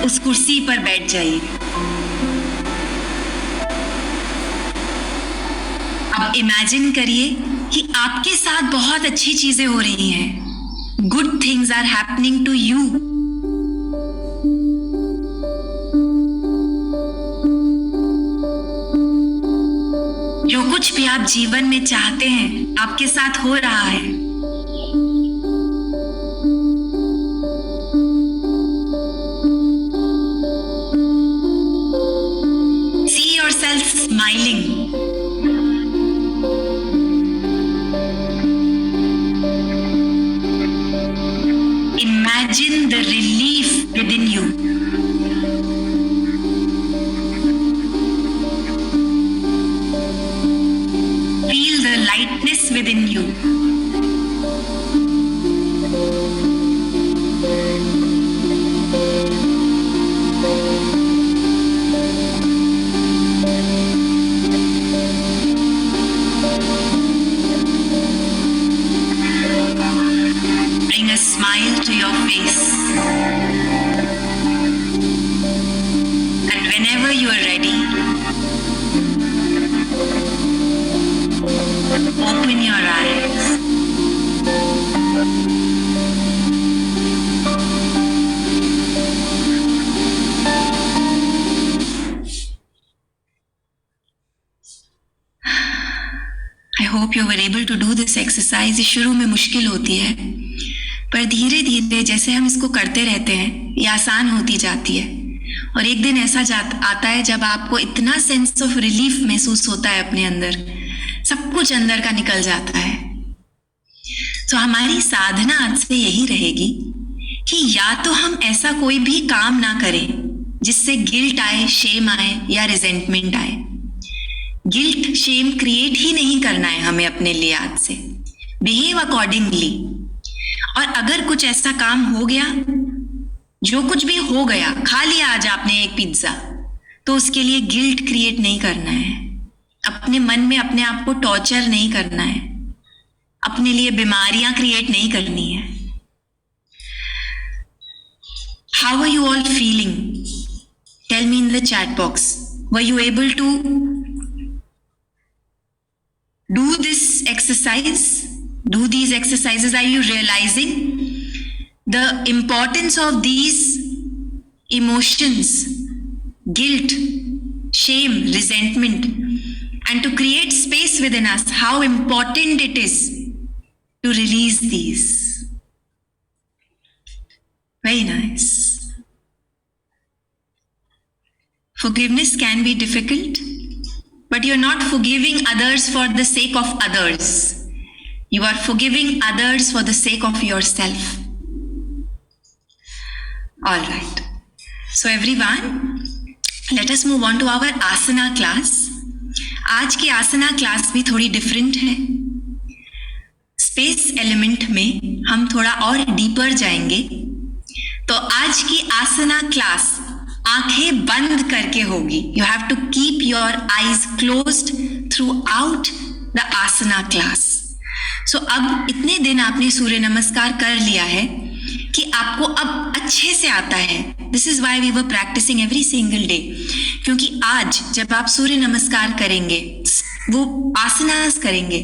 A: उस कुर्सी पर बैठ जाइए। अब इमेजिन करिए कि आपके साथ बहुत अच्छी चीजें हो रही हैं। Good things are happening to you. जो कुछ भी आप जीवन में चाहते हैं आपके साथ हो रहा है। lightness within you. Bring a smile to your face. And whenever you are ready, open your eyes. I hope you were able to do this exercise. ये शुरू में मुश्किल होती है, पर धीरे धीरे जैसे हम इसको करते रहते हैं ये आसान होती जाती है। और एक दिन ऐसा आता है जब आपको इतना सेंस ऑफ रिलीफ महसूस होता है अपने अंदर, सब कुछ अंदर का निकल जाता है। तो हमारी साधना आज से यही रहेगी कि या तो हम ऐसा कोई भी काम ना करें जिससे गिल्ट आए, शेम आए या रिजेंटमेंट आए। गिल्ट शेम क्रिएट ही नहीं करना है हमें अपने लिए आज से। Behave accordingly. और अगर कुछ ऐसा काम हो गया, जो कुछ भी हो गया, खा लिया आज आपने एक पिज्जा, तो उसके लिए गिल्ट क्रिएट नहीं करना है। अपने मन में अपने आप को टॉर्चर नहीं करना है, अपने लिए बीमारियां क्रिएट नहीं करनी है। How are you all feeling? Tell me in the chat box. Were you able to do this exercise? Do these exercises? Are you realizing the importance of these emotions, guilt, shame, resentment, and to create space within us, how important it is to release these? Very nice. Forgiveness can be difficult, but you're not forgiving others for the sake of others. You are forgiving others for the sake of yourself. All right. So everyone, let us move on to our asana class. आज की आसना class भी थोड़ी different है। Space element में हम थोड़ा और deeper जाएंगे। तो आज की आसना क्लास आंखें बंद करके होगी। You have to keep your eyes closed throughout the asana class. So अब इतने दिन आपने सूर्य नमस्कार कर लिया है कि आपको अब अच्छे से आता है। This is why we were practising every single day, क्योंकि आज जब आप सूर्य नमस्कार करेंगे, वो आसनास करेंगे,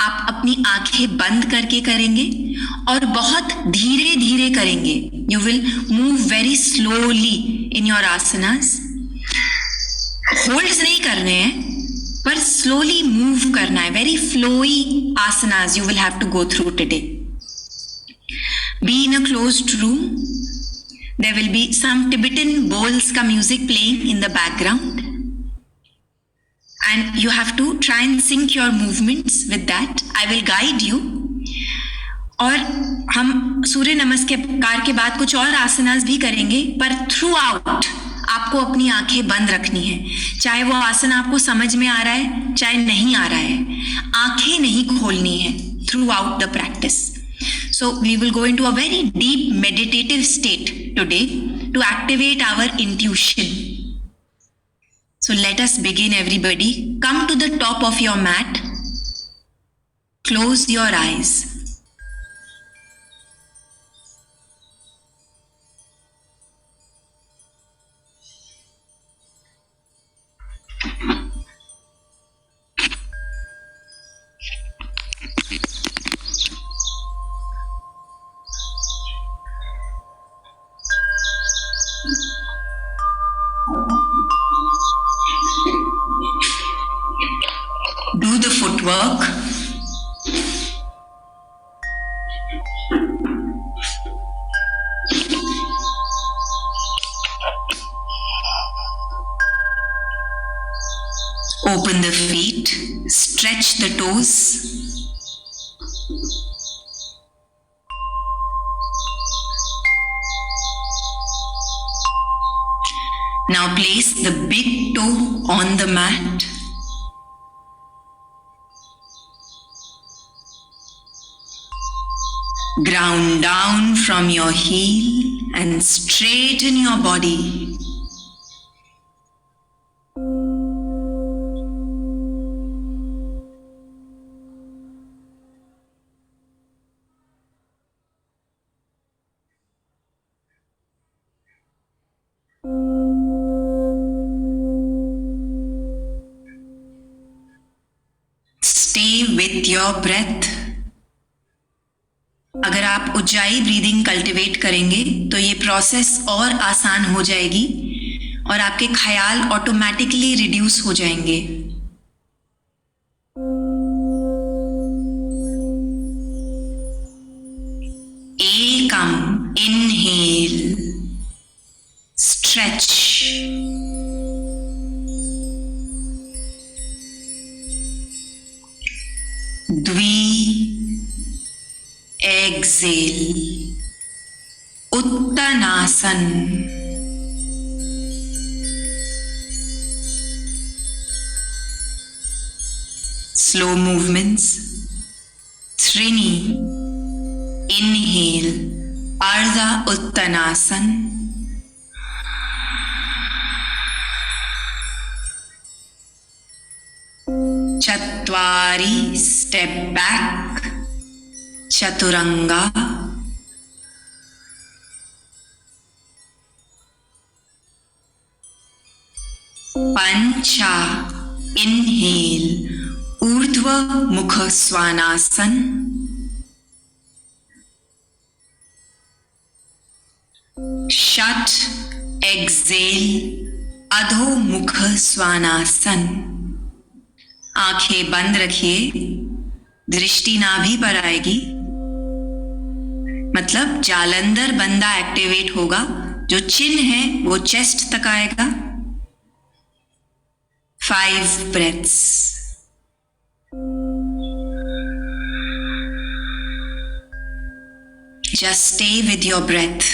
A: आप अपनी आंखें बंद करके करेंगे और बहुत धीरे धीरे करेंगे। You will move very slowly in your asanas. Holds नहीं करने हैं, पर स्लोली मूव करना है। Very flowy asanas you will have to go through today. Be in a closed room. There will be some Tibetan bowls ka music playing in the background. And you have to try and sync your movements with that. I will guide you. और हम सूर्य नमस्कार के बाद कुछ और आसनास भी करेंगे, पर थ्रू आउट आपको अपनी आंखें बंद रखनी है। चाहे वो आसन आपको समझ में आ रहा है, चाहे नहीं आ रहा है, आंखें नहीं खोलनी है through out the practice. So we will go into a very deep meditative state today to activate our intuition. So let us begin, everybody. Come to the top of your mat. Close your eyes. Do the footwork. Open the feet, stretch the toes. Now place the big toe on the mat. Ground down from your heel and straighten your body. Stay with your breath. अगर आप Ujjayi breathing cultivate करेंगे तो ये process और आसान हो जाएगी और आपके ख्याल ऑटोमेटिकली रिड्यूस हो जाएंगे. एकम, इनहेल, स्ट्रेच. द्वि, exhale, उत्तनासन. Slow movements. Trini, inhale, Ardha Uttanasan. Chatwari, step back. Chaturanga. Pancha, inhale, Urdhva Mukha Svanasana. Shat, exhale, Adho Mukha Svanasana. आंखें बंद रखिए, दृष्टि नाभि पर आएगी, मतलब जालंधर बंदा एक्टिवेट होगा. जो चिन्ह है वो चेस्ट तक आएगा. 5 breaths. Just stay with your breath.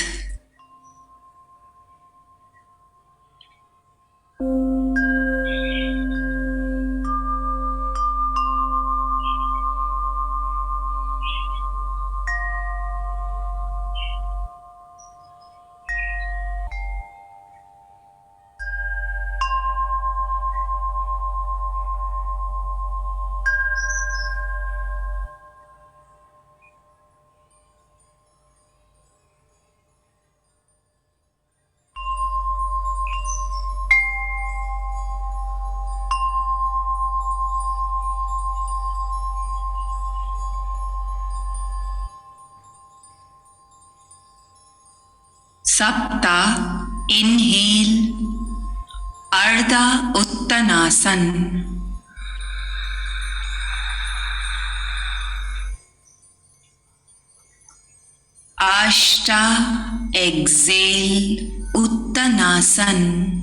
A: सप्ता, inhale, Ardha Uttanasana. Ashta, exhale, Uttanasana.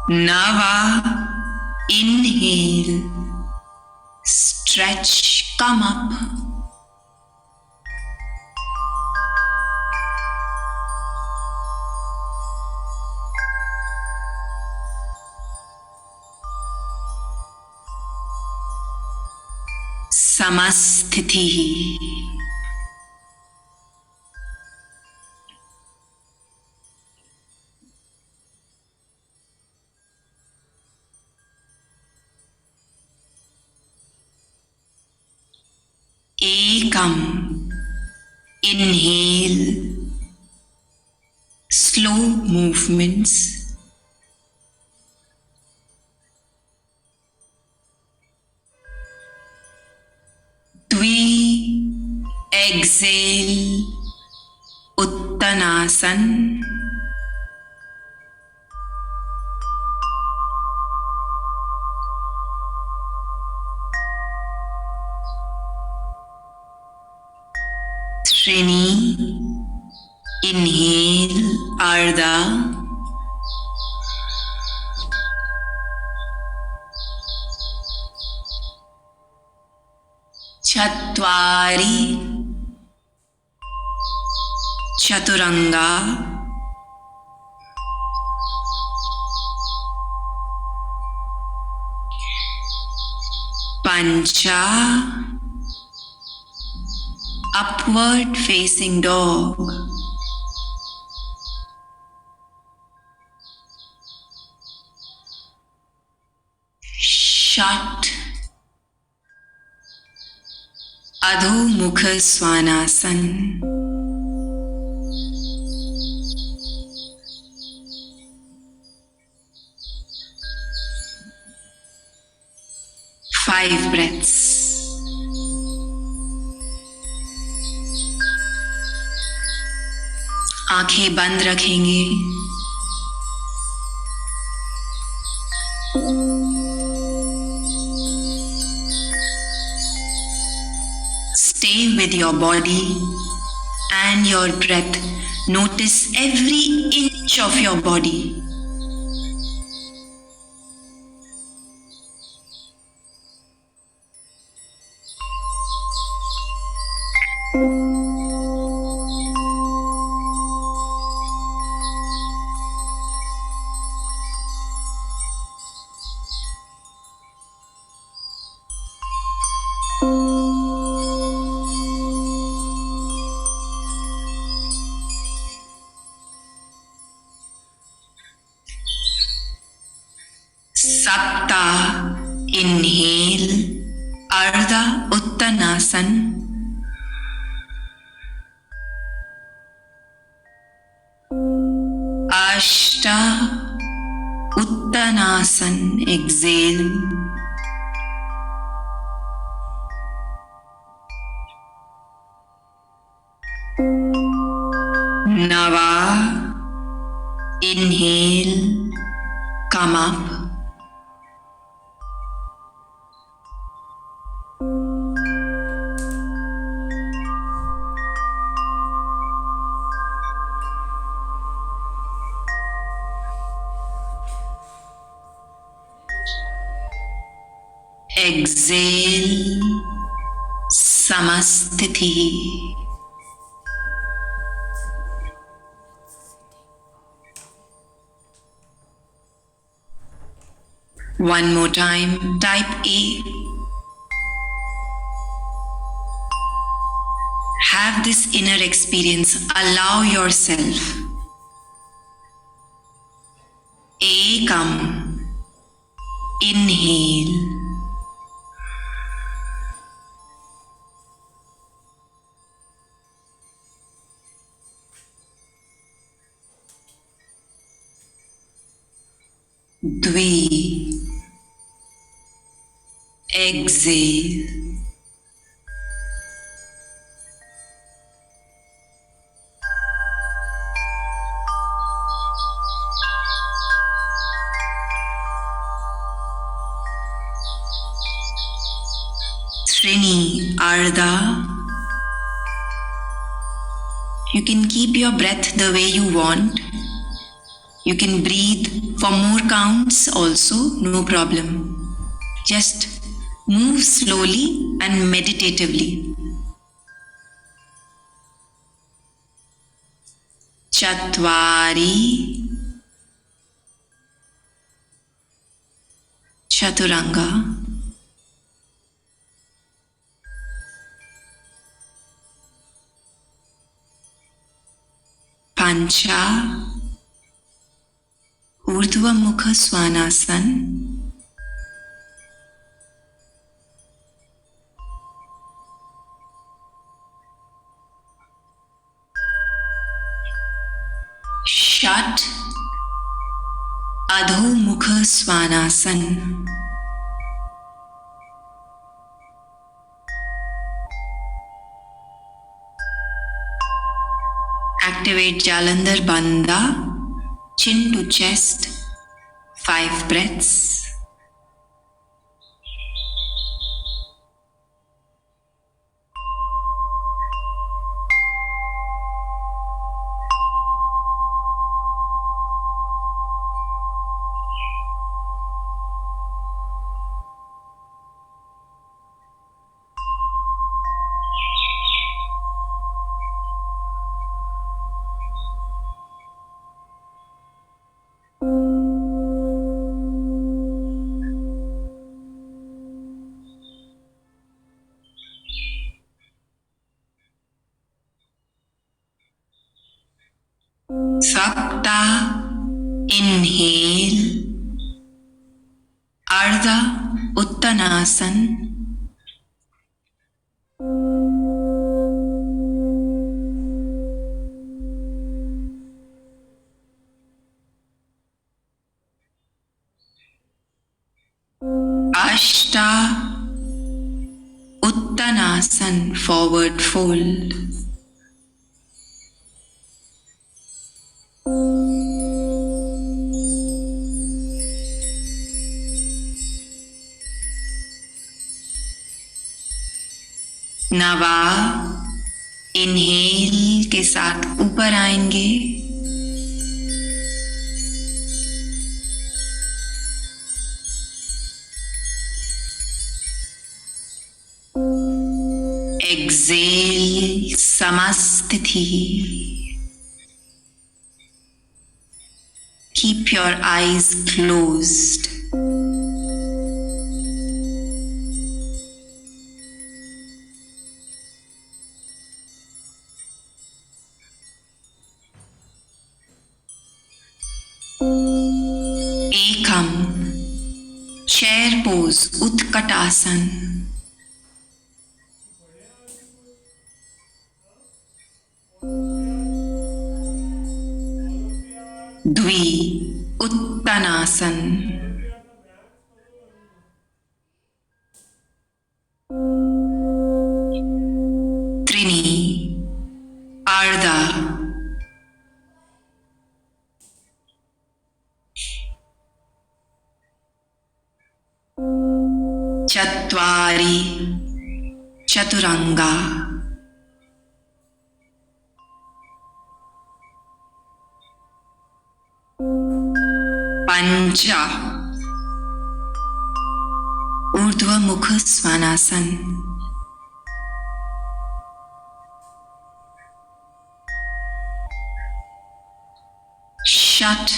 A: Nava, inhale, stretch, come up. Samasthiti. Ekam, inhale, slow movements. Dvi, exhale, Uttanasana. Trini, inhale, Ardha. Chatwari, Chaturanga. Pancha, upward facing dog. Shat, Adho Mukha Svanasana. Five breaths. आंखें बंद रखेंगे. Stay with your body and your breath. Notice every inch of your body. Sapta, inhale, Ardha Uttanasana. Ashta Uttanasana, exhale. Nava, inhale, come up. Exhale, Samasthiti. One more time, type A. Have this inner experience, allow yourself. Ekam, inhale. Dvi, exhale. Trini, Ardha. You can keep your breath the way you want. You can breathe for more counts also, no problem. Just move slowly and meditatively. Chatvari, Chaturanga. Pancha, Urdhva Mukha Svanasana. Shat, Adho Mukha Svanasana. Activate Jalandhar Bandha, chin to chest, 5 breaths. Sapta, inhale. Ardha Uttanasan. Ashta Uttanasan, forward fold. नवा, inhale के साथ ऊपर आएंगे. Excel, समस्थिति. Keep your eyes closed. Ekam, chair pose, Utkatasan. Dvi, Uttanasan. Trini, Ardha. Chatvari, Chaturanga. Pancha, Urdhva Mukha Svanasana. Shat,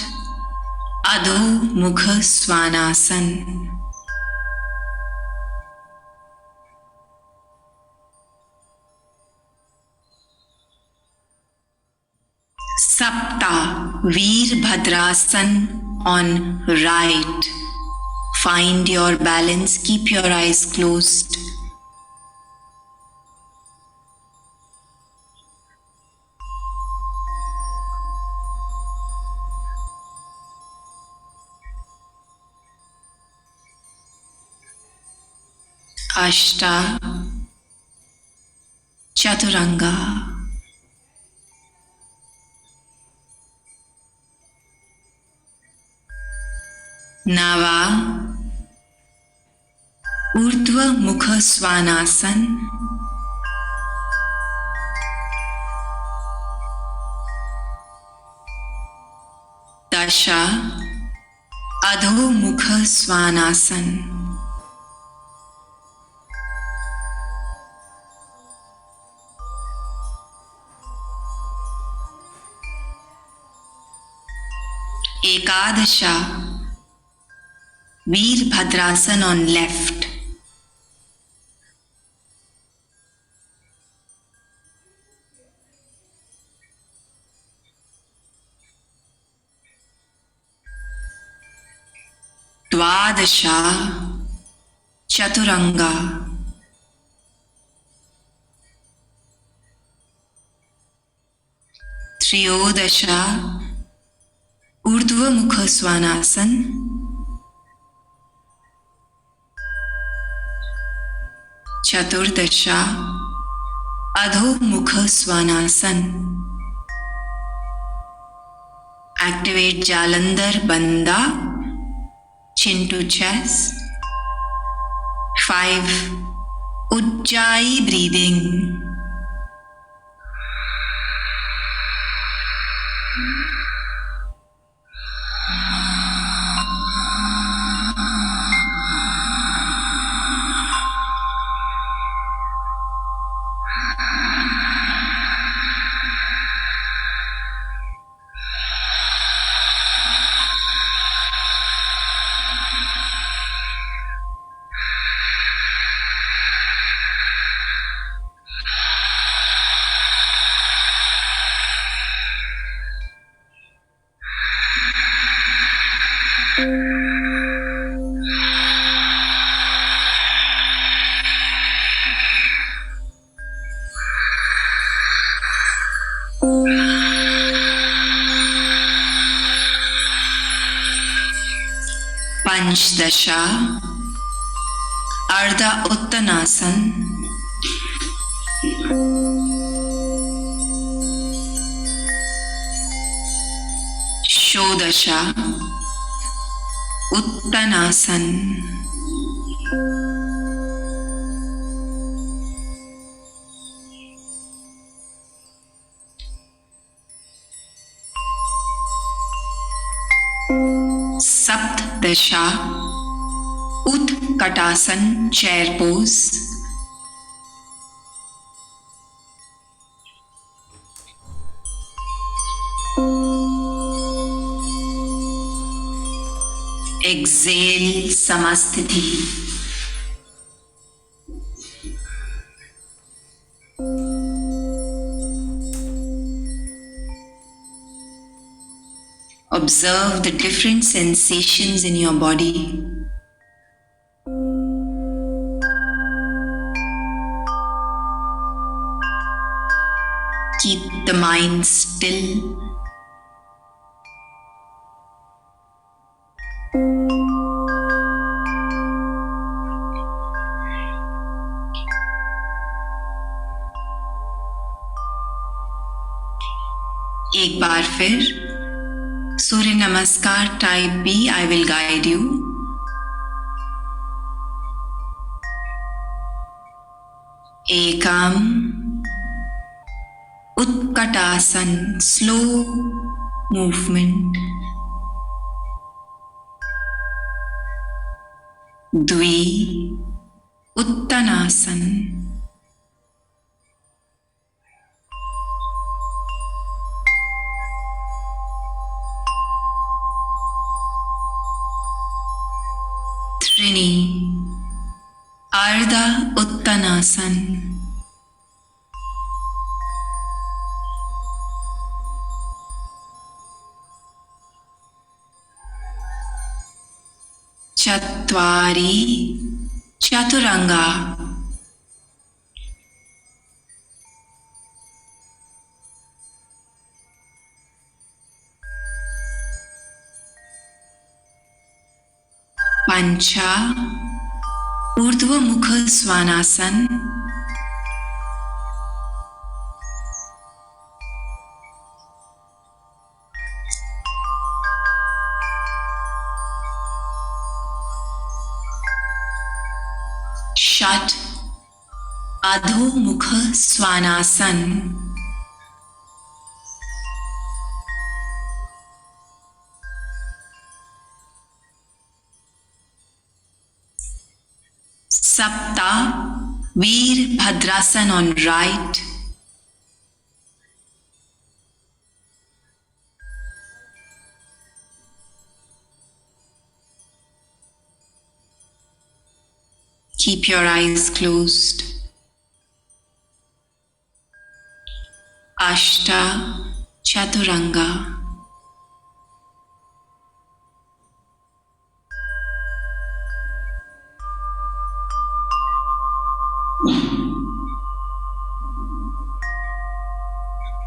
A: Adho Mukha Svanasana. Sapta, Veerbhadrasana on right. Find your balance, keep your eyes closed. Ashta, Chaturanga. Nava, Urdhva Mukha Svanasana. Dasha, Adho Mukha Svanasana. Ekadasha, Veerbhadrasana on left. Dvadasha, Chaturanga. Triyodasha, Urdhva Mukha Svanasana. Chaturdasha, Adho Mukha Svanasana. Activate Jalandhar Bandha, chin to chest. 5. Ujjayi breathing. पंचदशा अर्ध उत्तनासन, षोडशा उत्तनासन, सप्तदशा उत्कटासन chair pose, exhale समस्थिति, observe the different sensations in your body. Keep the mind still. एक बार फिर Surya Namaskar type B, I will guide you. Ekam Utkatasana, slow movement. द्वि उत्तनासन, त्रिणी अर्ध उत्तनासन, चत्वारि चतुरंगा, पंचा ऊर्ध्वमुख स्वानासन, षट अधोमुख स्वानासन, सप्ता Virabhadrasana on right, keep your eyes closed. Ashta Chaturanga,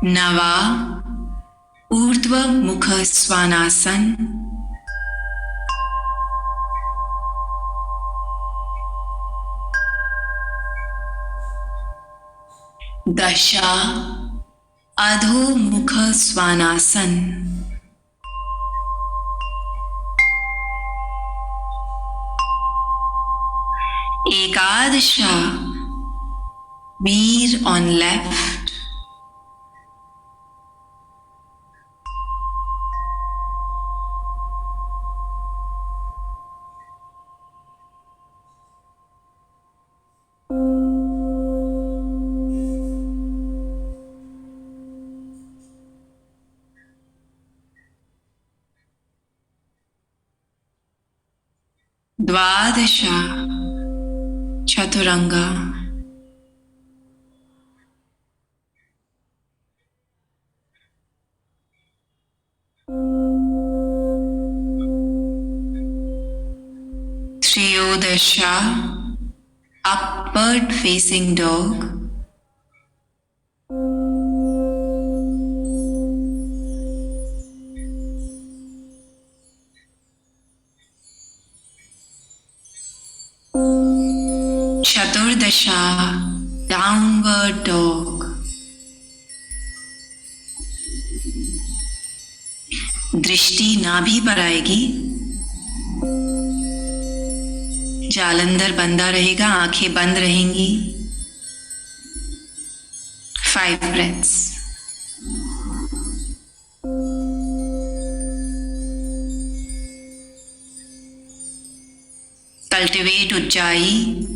A: नवा ऊर्ध्व मुख स्वानासन, दशा अधोमुख स्वानासन, एकादशा वीर on left, द्वादशा Chaturanga, Shirodasha, upward facing dog. Chaturdasha, downward dog. दृष्टि नाभि पर आएगी, जालंधर बंदा रहेगा, आंखें बंद रहेंगी. 5 breaths. Cultivate Ujjayi.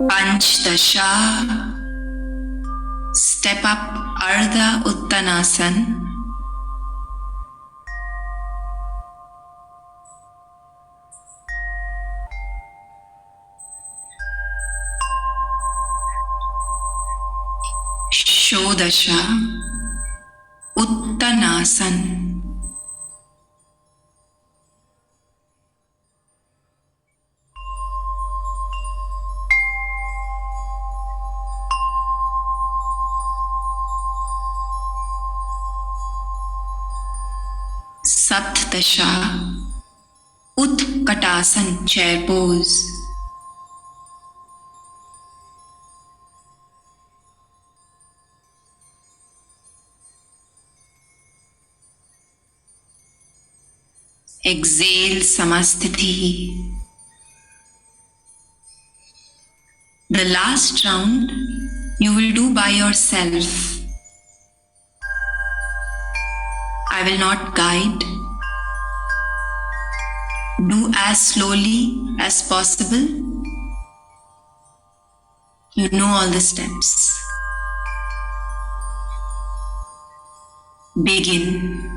A: Panchdasha, step up Ardha Uttanasana. Shodasha, Uttanasana. Saptdasha, Utkatasana, chair pose. Exhale, Samasthiti. The last round you will do by yourself. I will not guide. Do as slowly as possible. You know all the steps. Begin.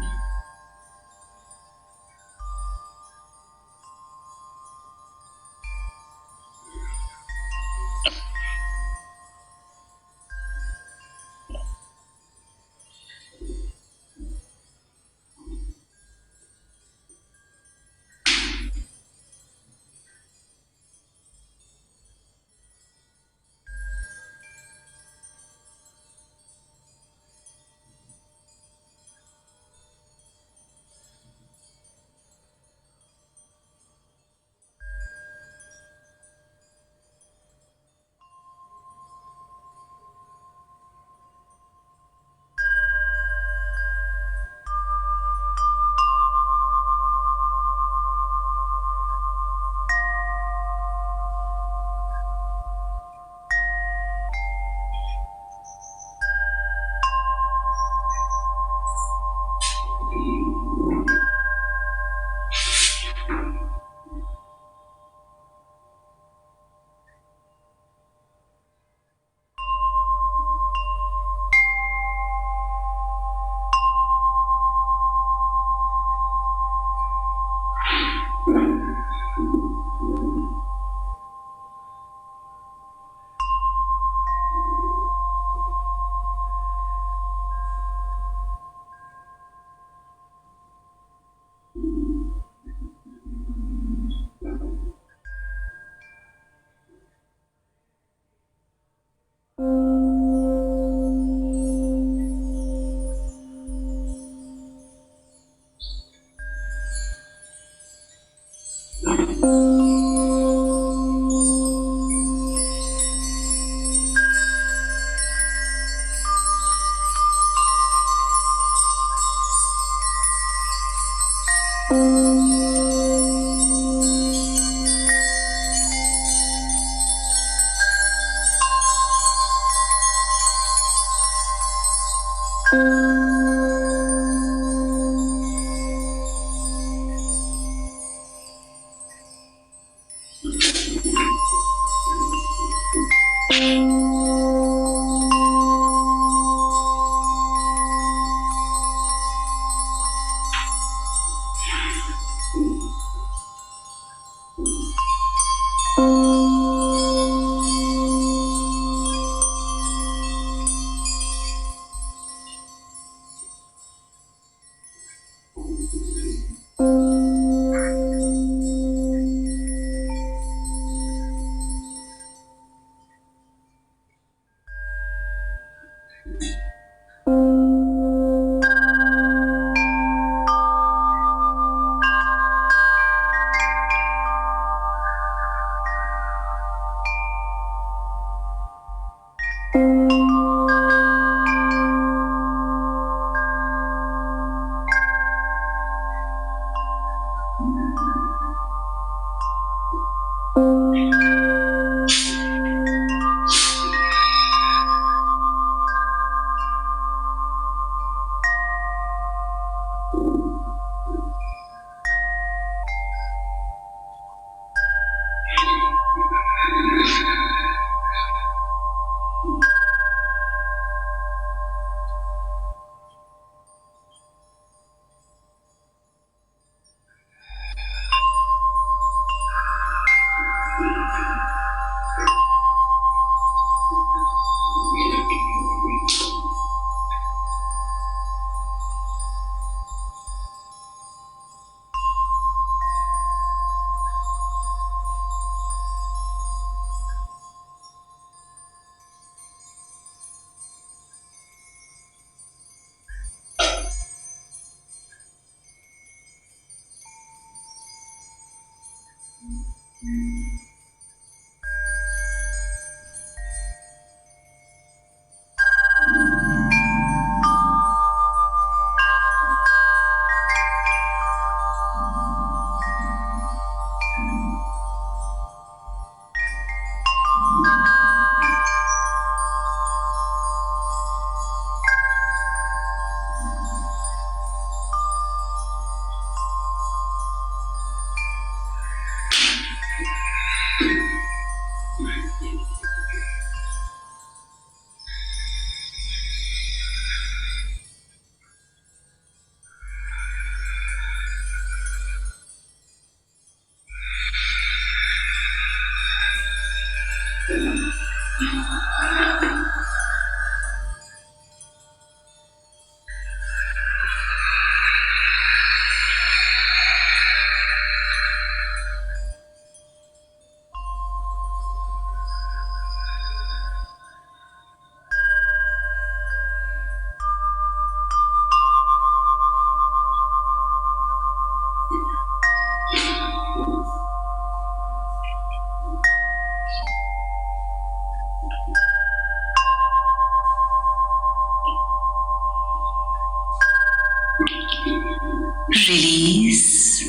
A: Release.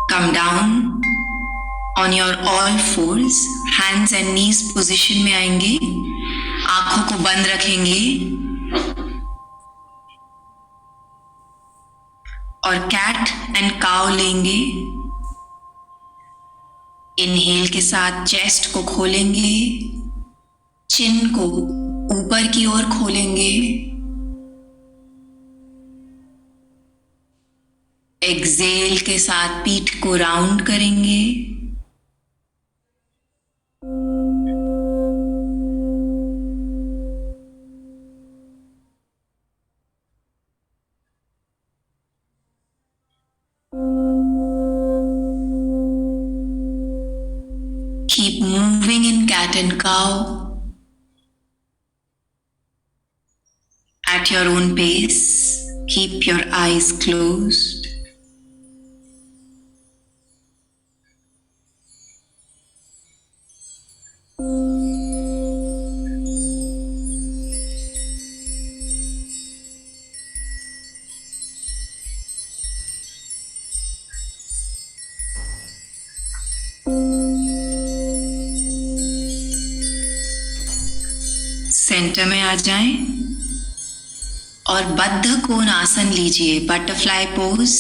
A: Come down on your all fours, hands and knees position में आएंगे, आंखों को बंद रखेंगे और cat and cow लेंगे। Inhale के साथ चेस्ट को खोलेंगे, चिन को ऊपर की ओर खोलेंगे। एक्सेल के साथ पीठ को राउंड करेंगे। Keep moving in cat and cow at your own pace. Keep your eyes closed. Centre में आ जाएं और बद्ध कोण आसन लीजिए, बटरफ्लाई पोज।